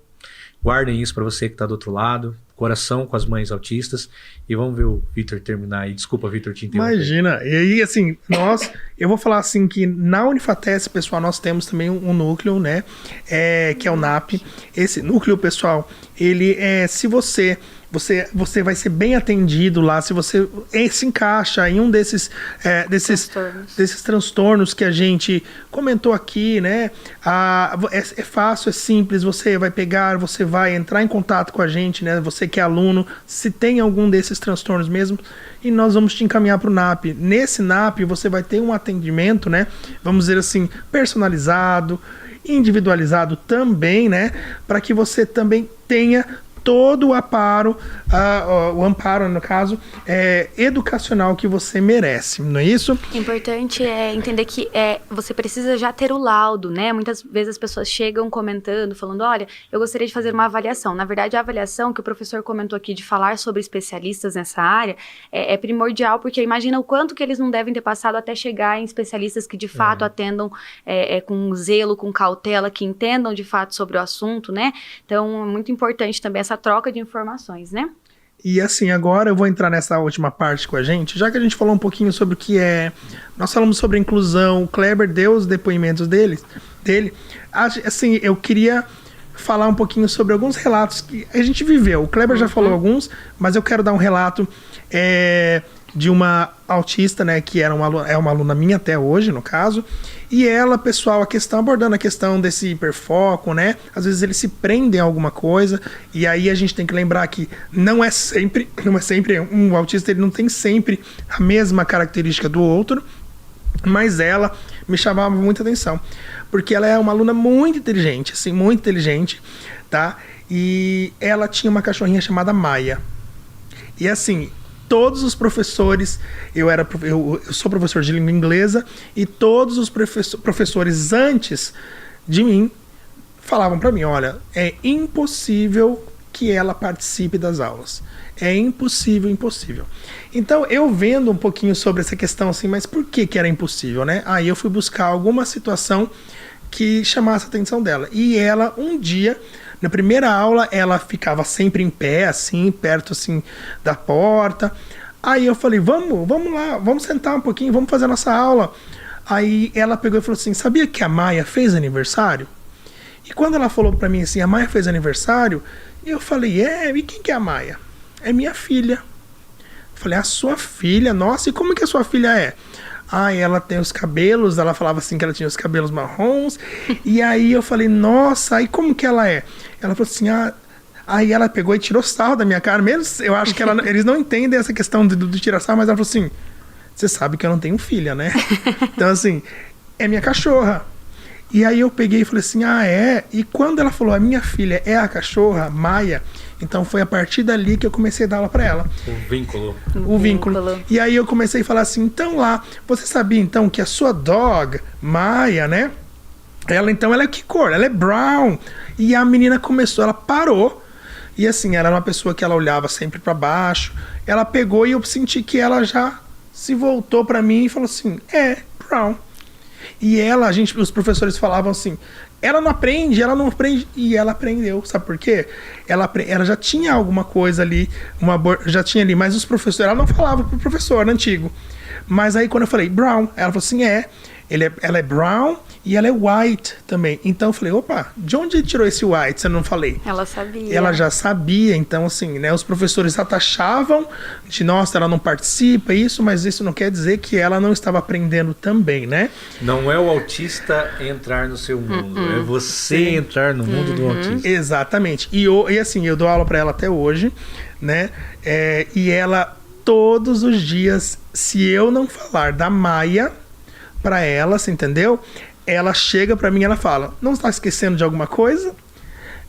guardem isso para você que está do outro lado, coração com as mães autistas, e vamos ver o Vitor terminar aí. Desculpa, Vitor, te interromper. Imagina, e aí assim, eu vou falar assim que na Unifatesc, pessoal, nós temos também um núcleo, né, que é o NAP. Esse núcleo, pessoal, ele se você vai ser bem atendido lá, se você se encaixa em um desses transtornos que a gente comentou aqui, né? É fácil, é simples, você vai pegar, você vai entrar em contato com a gente, né? Você que é aluno, se tem algum desses transtornos mesmo, e nós vamos te encaminhar para o NAP. Nesse NAP você vai ter um atendimento, né? Vamos dizer assim, personalizado, individualizado também, né? Para que você também tenha todo o amparo, no caso, educacional que você merece, não é isso? Importante é entender que você precisa já ter o laudo, né? Muitas vezes as pessoas chegam comentando, falando, olha, eu gostaria de fazer uma avaliação. Na verdade, a avaliação que o professor comentou aqui de falar sobre especialistas nessa área é primordial, porque imagina o quanto que eles não devem ter passado até chegar em especialistas que de fato atendam com zelo, com cautela, que entendam de fato sobre o assunto, né? Então, é muito importante também essa troca de informações, né? E assim, agora eu vou entrar nessa última parte com a gente, já que a gente falou um pouquinho sobre o que nós falamos sobre a inclusão, o Kleber deu os depoimentos dele, assim, eu queria falar um pouquinho sobre alguns relatos que a gente viveu. O Kleber já falou alguns, mas eu quero dar um relato de uma autista, né, que é uma aluna minha até hoje, no caso, e ela, pessoal, abordando a questão desse hiperfoco, né, às vezes eles se prendem a alguma coisa, e aí a gente tem que lembrar que não é sempre um autista, ele não tem sempre a mesma característica do outro, mas ela me chamava muita atenção, porque ela é uma aluna muito inteligente, assim, muito inteligente, tá, e ela tinha uma cachorrinha chamada Maia, e assim, todos os professores, eu sou professor de língua inglesa, e todos os professores antes de mim falavam para mim, olha, é impossível que ela participe das aulas. É impossível, impossível. Então, eu vendo um pouquinho sobre essa questão assim, mas por que era impossível, né? Aí eu fui buscar alguma situação que chamasse a atenção dela. E ela, um dia, na primeira aula, ela ficava sempre em pé, assim, perto assim da porta. Aí eu falei, vamos lá, vamos sentar um pouquinho, vamos fazer a nossa aula. Aí ela pegou e falou assim, sabia que a Maia fez aniversário? E quando ela falou pra mim assim, a Maia fez aniversário, eu falei, e quem que é a Maia? É minha filha. Eu falei, a sua filha? Nossa, e como que a sua filha é? Ela tem os cabelos, ela falava assim que ela tinha os cabelos marrons. E aí eu falei, nossa, aí como que ela é? Ela falou assim, aí ela pegou e tirou sarro da minha cara. Mesmo, eu acho que eles não entendem essa questão do tirar sarro, mas ela falou assim, você sabe que eu não tenho filha, né? Então assim, é minha cachorra. E aí eu peguei e falei assim, é? E quando ela falou, a minha filha é a cachorra, Maia, então foi a partir dali que eu comecei a dar aula para ela. O vínculo. E aí eu comecei a falar assim, então lá, você sabia então que a sua dog, Maia, né? Ela é que cor? Ela é brown. E a menina começou, ela parou. E assim, ela era uma pessoa que ela olhava sempre para baixo. Ela pegou e eu senti que ela já se voltou para mim e falou assim, brown. E os professores falavam assim, ela não aprende, e ela aprendeu, sabe por quê? Ela já tinha alguma coisa ali, já tinha ali, mas os professores, ela não falava pro professor antigo. Mas aí quando eu falei brown, ela falou assim, ela é brown e ela é white também. Então eu falei, opa, de onde ele tirou esse white? Eu não falei. Ela sabia. Ela já sabia, então assim, né, os professores atachavam de, nossa, ela não participa, mas isso não quer dizer que ela não estava aprendendo também, né? Não é o autista entrar no seu mundo, é você entrar no mundo do autista. Exatamente. E assim, eu dou aula para ela até hoje, né? E ela, todos os dias, se eu não falar da Maia para ela, você entendeu? Ela chega para mim e ela fala, não está esquecendo de alguma coisa?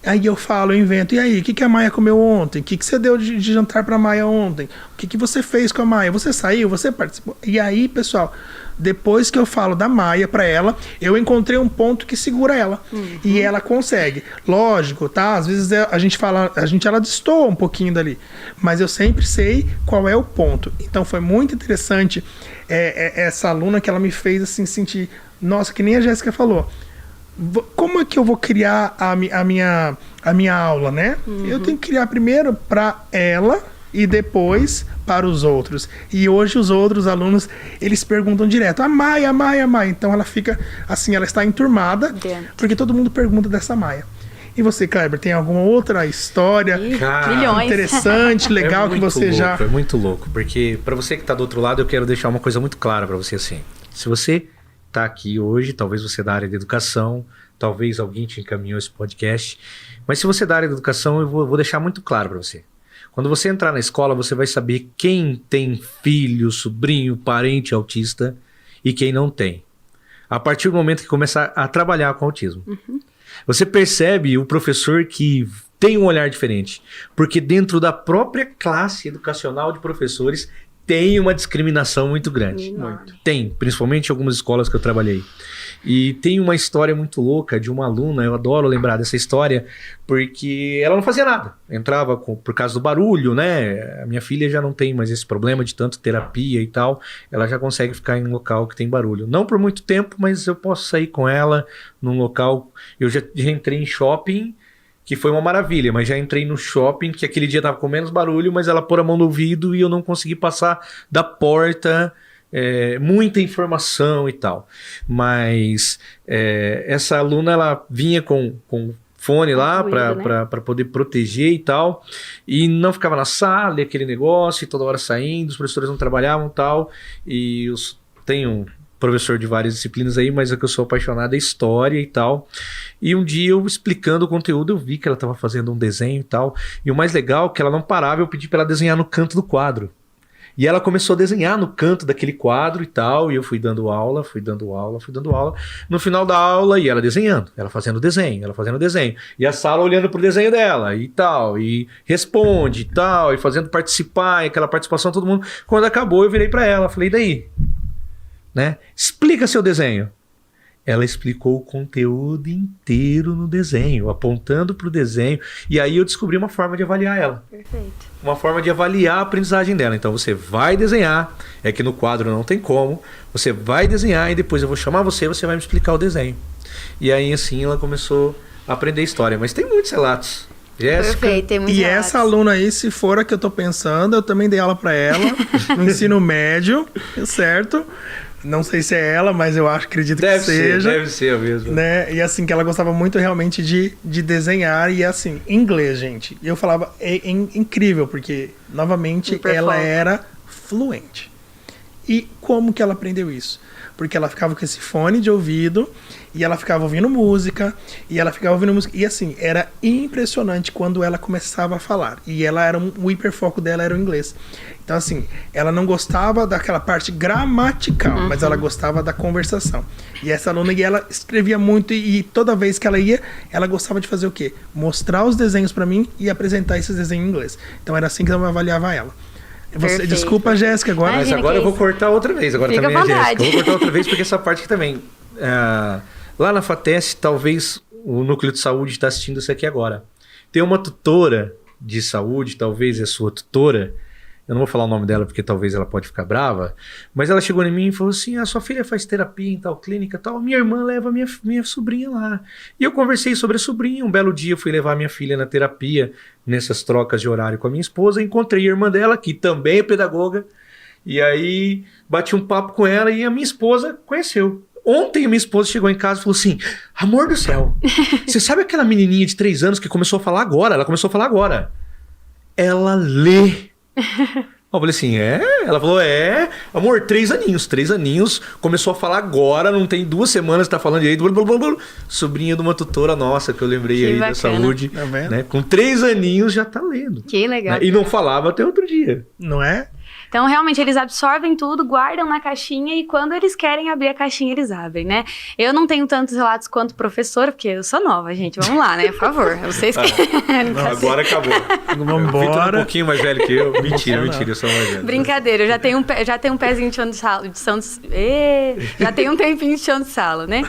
Aí eu falo, eu invento, e aí, o que a Maia comeu ontem? O que você deu de jantar pra Maia ontem? O que você fez com a Maia? Você saiu? Você participou? E aí, pessoal, depois que eu falo da Maia pra ela, eu encontrei um ponto que segura ela. E ela consegue. Lógico, tá? Às vezes ela destoa um pouquinho dali. Mas eu sempre sei qual é o ponto. Então foi muito interessante essa aluna que ela me fez assim sentir, nossa, que nem a Jéssica falou. Como é que eu vou criar a minha aula, né? Eu tenho que criar primeiro para ela e depois para os outros. E hoje os outros alunos, eles perguntam direto, a Maia. Então ela fica assim, ela está enturmada, porque todo mundo pergunta dessa Maia. E você, Kleber, tem alguma outra história interessante, legal que você já... É muito louco, porque para você que está do outro lado, eu quero deixar uma coisa muito clara para você assim. Se você tá aqui hoje, talvez você é da área de educação, talvez alguém te encaminhou esse podcast, mas se você é da área de educação, eu vou deixar muito claro para você. Quando você entrar na escola, você vai saber quem tem filho, sobrinho, parente autista e quem não tem. A partir do momento que começar a trabalhar com autismo. Você percebe o professor que tem um olhar diferente, porque dentro da própria classe educacional de professores tem uma discriminação muito grande. Tem, principalmente em algumas escolas que eu trabalhei. E tem uma história muito louca de uma aluna, eu adoro lembrar dessa história, porque ela não fazia nada. Entrava por causa do barulho, né? A minha filha já não tem mais esse problema de tanto terapia e tal. Ela já consegue ficar em um local que tem barulho. Não por muito tempo, mas eu posso sair com ela num local... Eu já entrei em shopping, que foi uma maravilha, mas já entrei no shopping, que aquele dia tava com menos barulho, mas ela pôr a mão no ouvido e eu não consegui passar da porta, muita informação e tal. Mas essa aluna, ela vinha com fone lá para poder proteger e tal, e não ficava na sala, e aquele negócio, e toda hora saindo, os professores não trabalhavam e tal, e tenho professor de várias disciplinas aí, mas é que eu sou apaixonado é história e tal. E um dia eu explicando o conteúdo, eu vi que ela estava fazendo um desenho e tal. E o mais legal é que ela não parava, eu pedi para ela desenhar no canto do quadro. E ela começou a desenhar no canto daquele quadro e tal, e eu fui dando aula. No final da aula, e ela desenhando, ela fazendo desenho. E a sala olhando pro desenho dela e tal, e responde e tal, e fazendo participar, e aquela participação, todo mundo. Quando acabou, eu virei para ela, falei, e daí? Né? Explica seu desenho. ela explicou o conteúdo inteiro no desenho, apontando para o desenho. E aí eu descobri uma forma de avaliar ela. Perfeito. Uma forma de avaliar a aprendizagem dela. Então você vai desenhar, é que no quadro não tem como, você vai desenhar e depois eu vou chamar você vai me explicar o desenho. E aí assim ela começou a aprender história. Mas tem muitos relatos. Jéssica. Perfeito, tem muitos E relatos. essa aluna aí, se for a que eu tô pensando, eu também dei aula pra ela no ensino médio, certo? Não sei se é ela, mas eu acredito que seja. Deve ser a mesma. Né? E assim, que ela gostava muito realmente de desenhar. E assim, inglês, gente. E eu falava, é incrível, porque, novamente, ela era fluente. E como que ela aprendeu isso? Porque ela ficava com esse fone de ouvido e ela ficava ouvindo música, e assim, era impressionante quando ela começava a falar. E ela era o hiperfoco dela era o inglês. Então assim, ela não gostava daquela parte gramatical, mas ela gostava da conversação. E essa aluna, ela escrevia muito e toda vez que ela ia, ela gostava de fazer o quê? Mostrar os desenhos para mim e apresentar esses desenhos em inglês. Então era assim que eu avaliava ela. Você, desculpa, Jéssica, agora. Mas agora eu vou cortar outra vez. Agora Fica também à a Jéssica. vontade. Eu vou cortar outra vez porque essa parte aqui também. Lá na FATES, talvez o núcleo de saúde está assistindo isso aqui agora. Tem uma tutora de saúde, talvez é sua tutora. Eu não vou falar o nome dela porque talvez ela pode ficar brava. Mas ela chegou em mim e falou assim: a sua filha faz terapia em tal clínica e tal. Minha irmã leva minha sobrinha lá. E eu conversei sobre a sobrinha. Um belo dia eu fui levar minha filha na terapia, nessas trocas de horário com a minha esposa. Encontrei a irmã dela, que também é pedagoga. E aí bati um papo com ela e a minha esposa conheceu. Ontem minha esposa chegou em casa e falou assim: amor do céu, você sabe aquela menininha de 3 anos que começou a falar agora? Ela começou a falar agora. Ela lê. Eu falei assim, Ela falou, amor, 3 aninhos, começou a falar agora, não tem 2 semanas, tá falando direito, sobrinha de uma tutora nossa, que eu lembrei que aí bacana. da saúde, Tá vendo? né? Com 3 aninhos já tá lendo. Que legal. Né? E não falava até outro dia. Não é? Então, realmente, eles absorvem tudo, guardam na caixinha e quando eles querem abrir a caixinha, eles abrem, né? Eu não tenho tantos relatos quanto professora, porque eu sou nova, gente. Vamos lá, né? Por favor. Vocês querem. Não, agora acabou. Vamos O Vitor é um embora. pouquinho mais velho que eu. Mentira, eu sou mais velho. Brincadeira, eu já tenho um pezinho de chão de sala. Já tenho um tempinho de chão de sala, né?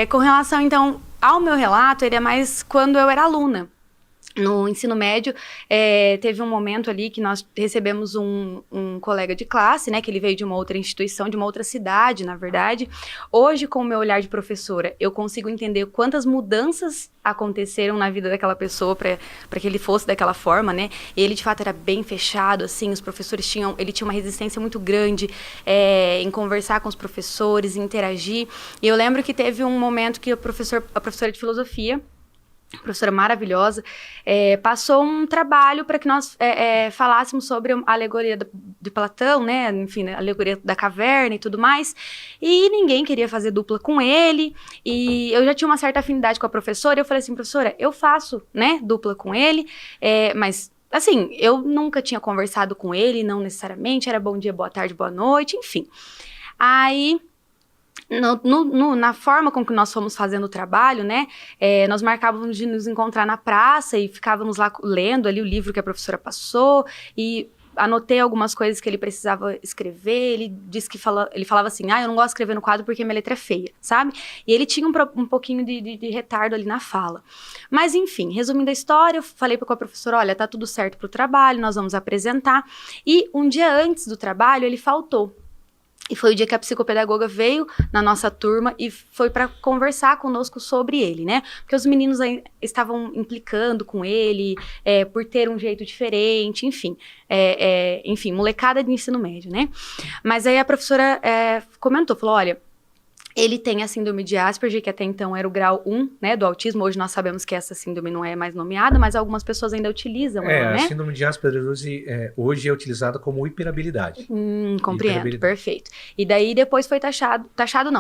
Com relação, então, ao meu relato, ele é mais quando eu era aluna. No ensino médio, teve um momento ali que nós recebemos um colega de classe, né, que ele veio de uma outra instituição, de uma outra cidade, na verdade. Hoje, com o meu olhar de professora, eu consigo entender quantas mudanças aconteceram na vida daquela pessoa para que ele fosse daquela forma, né? E ele, de fato, era bem fechado, assim, os professores ele tinha uma resistência muito grande em conversar com os professores, em interagir. E eu lembro que teve um momento que a professora de filosofia, professora maravilhosa, passou um trabalho para que nós falássemos sobre a alegoria de Platão, né? Enfim, a alegoria da caverna e tudo mais, e ninguém queria fazer dupla com ele, e eu já tinha uma certa afinidade com a professora, eu falei assim, professora, eu faço, né, dupla com ele, mas assim, eu nunca tinha conversado com ele, não necessariamente, era bom dia, boa tarde, boa noite, enfim. Aí, na forma com que nós fomos fazendo o trabalho, né, nós marcávamos de nos encontrar na praça e ficávamos lá lendo ali o livro que a professora passou e anotei algumas coisas que ele precisava escrever. Ele disse que ele falava assim, eu não gosto de escrever no quadro porque minha letra é feia, sabe? E ele tinha um pouquinho de retardo ali na fala. Mas enfim, resumindo a história, eu falei com a professora, olha, tá tudo certo pro trabalho, nós vamos apresentar. E um dia antes do trabalho, ele faltou. E foi o dia que a psicopedagoga veio na nossa turma e foi para conversar conosco sobre ele, né? Porque os meninos estavam implicando com ele por ter um jeito diferente, enfim. Enfim, molecada de ensino médio, né? Mas aí a professora comentou, falou, olha, ele tem a síndrome de Asperger, que até então era o grau 1, né, do autismo. Hoje nós sabemos que essa síndrome não é mais nomeada, mas algumas pessoas ainda utilizam ela, né? A síndrome de Asperger hoje é utilizada como hiperabilidade. Compreendo, perfeito. E daí depois foi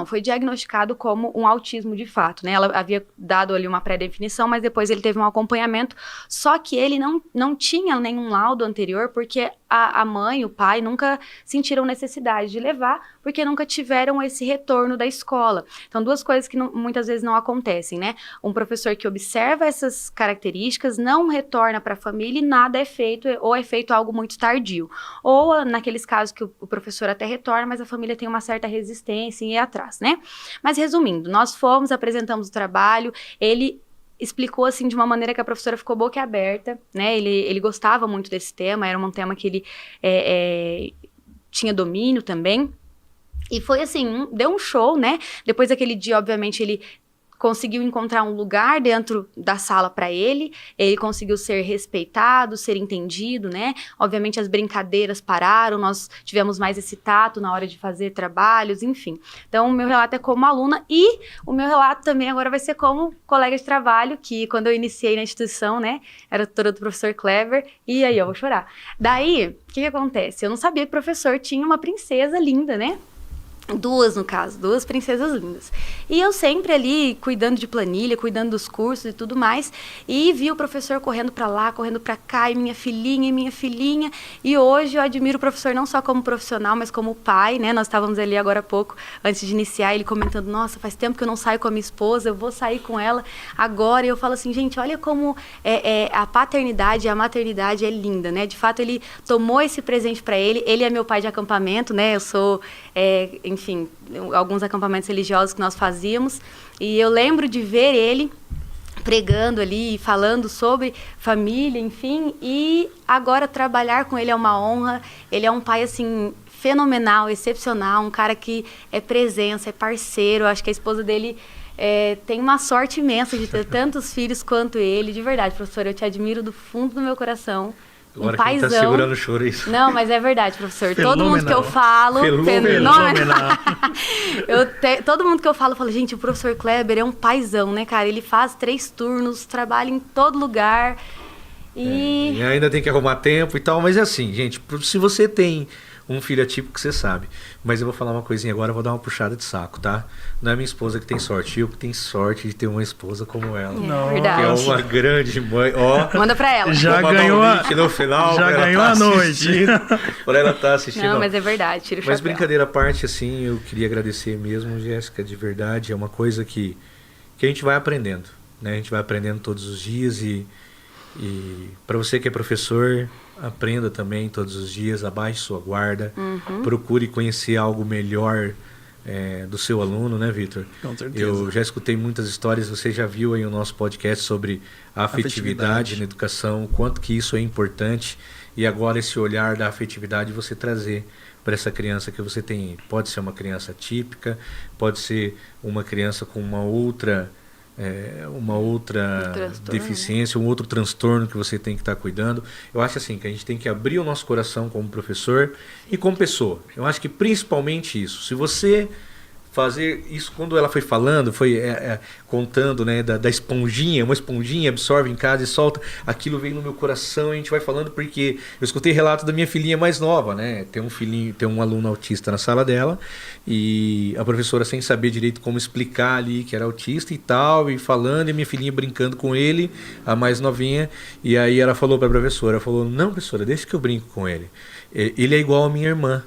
foi diagnosticado como um autismo de fato, né? Ela havia dado ali uma pré-definição, mas depois ele teve um acompanhamento, só que ele não tinha nenhum laudo anterior, porque a mãe, o pai nunca sentiram necessidade de levar, porque nunca tiveram esse retorno da escola. escola. Então, duas coisas que muitas vezes não acontecem, né? Um professor que observa essas características, não retorna para a família e nada é feito, ou é feito algo muito tardio. Ou naqueles casos que o professor até retorna, mas a família tem uma certa resistência em ir atrás, né? Mas resumindo, nós fomos, apresentamos o trabalho, ele explicou assim de uma maneira que a professora ficou boca aberta, né? Ele gostava muito desse tema, era um tema que ele tinha domínio também. E foi assim, deu um show, né? Depois daquele dia, obviamente, ele conseguiu encontrar um lugar dentro da sala para ele conseguiu ser respeitado, ser entendido, né? Obviamente as brincadeiras pararam, nós tivemos mais esse tato na hora de fazer trabalhos, enfim. Então o meu relato é como aluna e o meu relato também agora vai ser como colega de trabalho, que quando eu iniciei na instituição, né, era tutora do professor Kleber, e aí eu vou chorar. Daí, o que acontece? Eu não sabia que o professor tinha uma princesa linda, né? Duas, no caso, duas princesas lindas. E eu sempre ali, cuidando de planilha, cuidando dos cursos e tudo mais, e vi o professor correndo pra lá, correndo pra cá, e minha filhinha. E hoje eu admiro o professor não só como profissional, mas como pai, né? Nós estávamos ali agora há pouco, antes de iniciar, ele comentando, nossa, faz tempo que eu não saio com a minha esposa, eu vou sair com ela agora. E eu falo assim, gente, olha como a paternidade e a maternidade é linda, né? De fato, ele tomou esse presente pra ele. Ele é meu pai de acampamento, né? Eu sou... enfim, alguns acampamentos religiosos que nós fazíamos, e eu lembro de ver ele pregando ali, falando sobre família, enfim, e agora trabalhar com ele é uma honra. Ele é um pai, assim, fenomenal, excepcional, um cara que é presença, é parceiro. Eu acho que a esposa dele tem uma sorte imensa de ter tantos filhos quanto ele. De verdade, professor, eu te admiro do fundo do meu coração. Agora quem tá segurando o choro é isso. Não, mas é verdade, professor. Fenomenal. Todo mundo que eu falo... Fenomenal. Todo mundo que eu falo, gente, o professor Kleber é um paizão, né, cara? Ele faz 3 turnos, trabalha em todo lugar e... E ainda tem que arrumar tempo e tal, mas é assim, gente, se você tem um filho atípico, você sabe. Mas eu vou falar uma coisinha agora, eu vou dar uma puxada de saco, tá? Não é minha esposa que tem sorte, eu que tenho sorte de ter uma esposa como ela. Verdade. Que é uma grande mãe, ó. Manda pra ela. Já ganhou no final, já ganhou a noite. Por ela tá assistindo. Não, mas é verdade, tira o chapéu. Mas brincadeira à parte, assim, eu queria agradecer mesmo, Jéssica, de verdade. É uma coisa que a gente vai aprendendo, né? A gente vai aprendendo todos os dias e para você que é professor, aprenda também todos os dias, abaixe sua guarda, procure conhecer algo melhor do seu aluno, né, Vitor? Com certeza. Eu já escutei muitas histórias, você já viu aí o nosso podcast sobre a afetividade na educação, o quanto que isso é importante, e agora esse olhar da afetividade você trazer para essa criança que você tem. Pode ser uma criança típica, pode ser uma criança com uma outra deficiência, um outro transtorno que você tem que estar cuidando. Eu acho assim que a gente tem que abrir o nosso coração como professor e como pessoa. Eu acho que principalmente isso. Se você fazer isso, quando ela foi falando, foi contando, né, da esponjinha, uma esponjinha absorve em casa e solta, aquilo veio no meu coração. E a gente vai falando porque eu escutei relato da minha filhinha mais nova, né? Tem um aluno autista na sala dela e a professora, sem saber direito como explicar ali que era autista e tal, e falando, e minha filhinha brincando com ele, a mais novinha, e aí ela falou para a professora, falou, não, professora, deixa que eu brinco com ele. Ele é igual a minha irmã.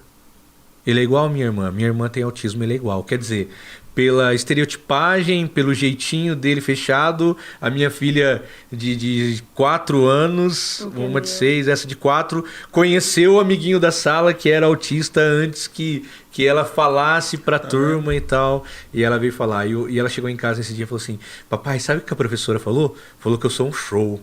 Ele é igual a minha irmã tem autismo, ele é igual. Quer dizer, pela estereotipagem, pelo jeitinho dele fechado, a minha filha de 4 anos, uma de 6, essa de 4, conheceu o amiguinho da sala que era autista antes que ela falasse pra turma e tal. E ela veio falar. E ela chegou em casa esse dia e falou assim, papai, sabe o que a professora falou? Falou que eu sou um show.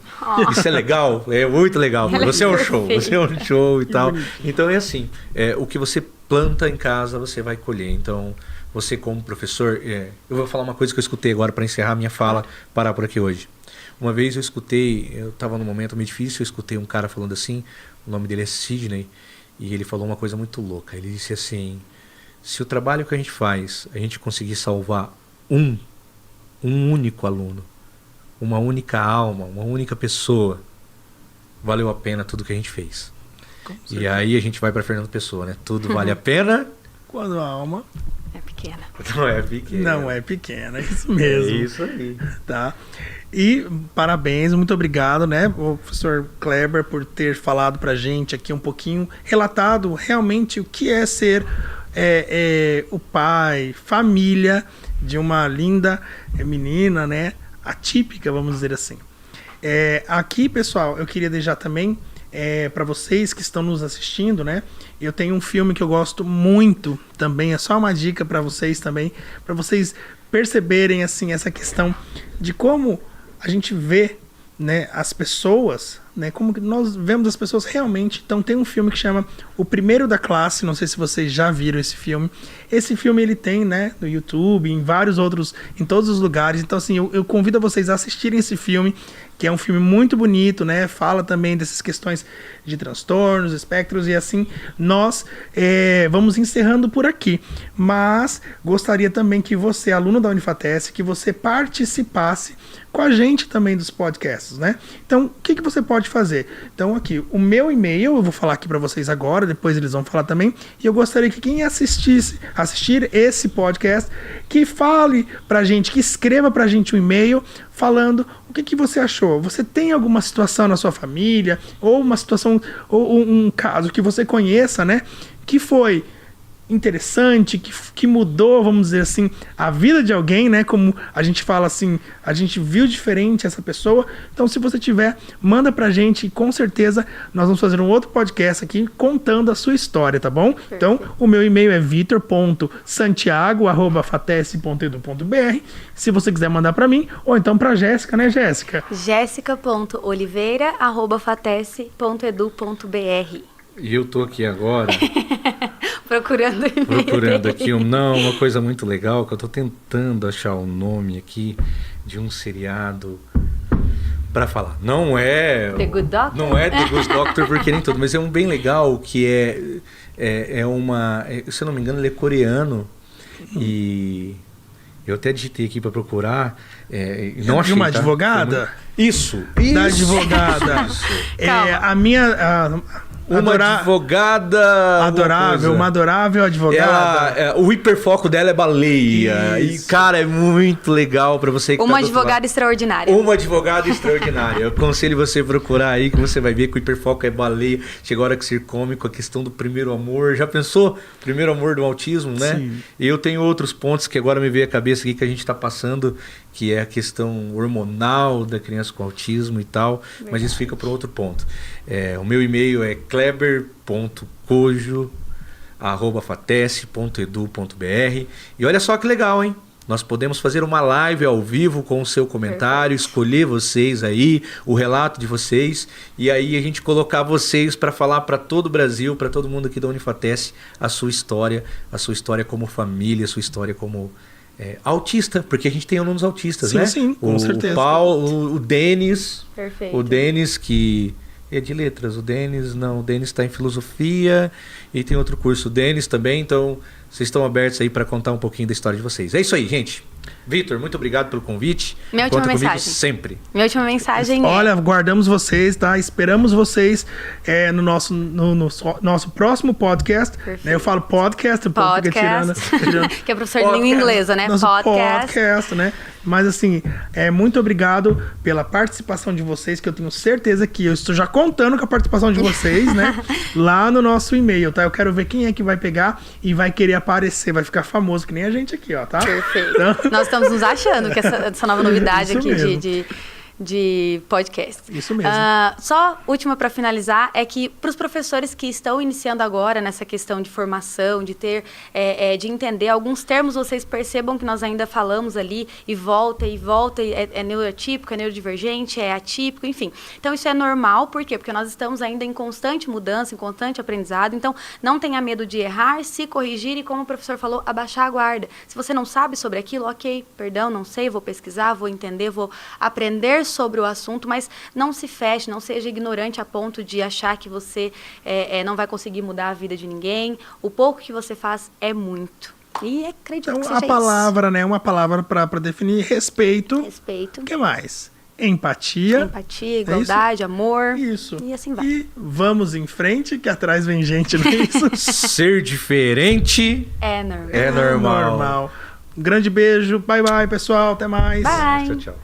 Isso é legal? É muito legal. Você é um show, você é um show e tal. Então é assim, o que você planta em casa, você vai colher. Então, você como professor... eu vou falar uma coisa que eu escutei agora para encerrar a minha fala, parar por aqui hoje. Uma vez eu estava num momento meio difícil, eu escutei um cara falando assim, o nome dele é Sidney, e ele falou uma coisa muito louca. Ele disse assim, se o trabalho que a gente faz, a gente conseguir salvar um único aluno, uma única alma, uma única pessoa, valeu a pena tudo que a gente fez. E aí a gente vai para Fernando Pessoa, né? Tudo vale a pena quando a alma é pequena. Não é pequena. Não é pequena, é isso mesmo. É isso aí. Tá? E parabéns, muito obrigado, né, o professor Kleber, por ter falado pra gente aqui um pouquinho, relatado realmente o que é ser o pai, família de uma linda menina, né? Atípica, vamos dizer assim. Aqui, pessoal, eu queria deixar também para vocês que estão nos assistindo, né? Eu tenho um filme que eu gosto muito também, é só uma dica para vocês também, para vocês perceberem assim essa questão de como a gente vê, né, as pessoas, né, como que nós vemos as pessoas realmente. Então tem um filme que chama O Primeiro da Classe, não sei se vocês já viram esse filme. Esse filme ele tem, né, no YouTube, em vários outros, em todos os lugares. Então assim, eu convido vocês a assistirem esse filme, que é um filme muito bonito, né, fala também dessas questões de transtornos, espectros, e assim nós vamos encerrando por aqui. Mas gostaria também que você, aluno da Unifatesc, que você participasse com a gente também dos podcasts, né? Então, o que você pode fazer? Então, aqui, o meu e-mail, eu vou falar aqui para vocês agora, depois eles vão falar também, e eu gostaria que quem assistir esse podcast, que fale pra gente, que escreva pra gente um e-mail falando o que você achou. Você tem alguma situação na sua família, ou uma situação, ou um caso que você conheça, né? Que foi interessante, que mudou, vamos dizer assim, a vida de alguém, né? Como a gente fala assim, a gente viu diferente essa pessoa. Então, se você tiver, manda pra gente e com certeza nós vamos fazer um outro podcast aqui contando a sua história, tá bom? Perfeito. Então, o meu e-mail é vitor.santiago@fatesc.edu.br. Se você quiser mandar pra mim, ou então pra Jéssica, né, Jéssica? Jéssica.oliveira@fatesc.edu.br. E eu tô aqui agora procurando aqui uma coisa muito legal, que eu tô tentando achar o nome aqui de um seriado para falar. Não é The Good Doctor? Não é The Good Doctor, porque nem tudo, mas é um bem legal que se eu não me engano, ele é coreano. E eu até digitei aqui para procurar, não achei, de uma tá? advogada? Isso. Da advogada. A minha uma advogada adorável, uma adorável advogada. O hiperfoco dela é baleia. Isso. E, cara, é muito legal pra você que uma advogada extraordinária. Uma advogada extraordinária. Eu aconselho você a procurar aí, que você vai ver que o hiperfoco é baleia. Chega a hora que ser cômico, a questão do primeiro amor. Já pensou? Primeiro amor do autismo, né? Sim. Eu tenho outros pontos que agora me veio à cabeça aqui que a gente tá passando, que é a questão hormonal da criança com autismo e tal. Verdade. Mas isso fica para outro ponto. O meu e-mail é kleber.cojo@fatesc.edu.br. E olha só que legal, hein? Nós podemos fazer uma live ao vivo com o seu comentário, escolher vocês aí, o relato de vocês, e aí a gente colocar vocês para falar para todo o Brasil, para todo mundo aqui da Unifatesc, a sua história como família, a sua história como autista, porque a gente tem alunos autistas, sim, né? Sim, com certeza. O Paulo, o Denis. Perfeito. O Denis, que é de letras. O Denis está em filosofia e tem outro curso. O Denis também, então vocês estão abertos aí para contar um pouquinho da história de vocês. É isso aí, gente. Vitor, muito obrigado pelo convite. Minha última mensagem. Sempre. Minha última mensagem Olha, guardamos vocês, tá? Esperamos vocês no nosso próximo podcast. Né? Eu falo podcast, o povo fica tirando. Que é professor de língua inglesa, né? Nosso podcast, né? Mas assim, muito obrigado pela participação de vocês, que eu tenho certeza que eu estou já contando com a participação de vocês, né? Lá no nosso e-mail, tá? Eu quero ver quem é que vai pegar e vai querer aparecer, vai ficar famoso, que nem a gente aqui, ó, tá? Perfeito. Então... Nós estamos nos achando que essa nova novidade aqui de podcast. Isso mesmo. Só última para finalizar é que para os professores que estão iniciando agora nessa questão de formação, de ter, de entender alguns termos, vocês percebam que nós ainda falamos ali e volta, é neurotípico, é neurodivergente, é atípico, enfim. Então isso é normal, por quê? Porque nós estamos ainda em constante mudança, em constante aprendizado, então não tenha medo de errar, se corrigir e, como o professor falou, abaixar a guarda. Se você não sabe sobre aquilo, ok, perdão, não sei, vou pesquisar, vou entender, vou aprender sobre o assunto, mas não se feche, não seja ignorante a ponto de achar que você não vai conseguir mudar a vida de ninguém. O pouco que você faz é muito. E acredito então, que seja a palavra, isso. Né? Uma palavra para definir respeito. Respeito. O que mais? Empatia. Empatia, igualdade, amor. Isso. E assim vai. E vamos em frente, que atrás vem gente, não é isso? Ser diferente é normal. É normal. Um grande beijo. Bye, bye, pessoal. Até mais. Bye. Tchau, tchau.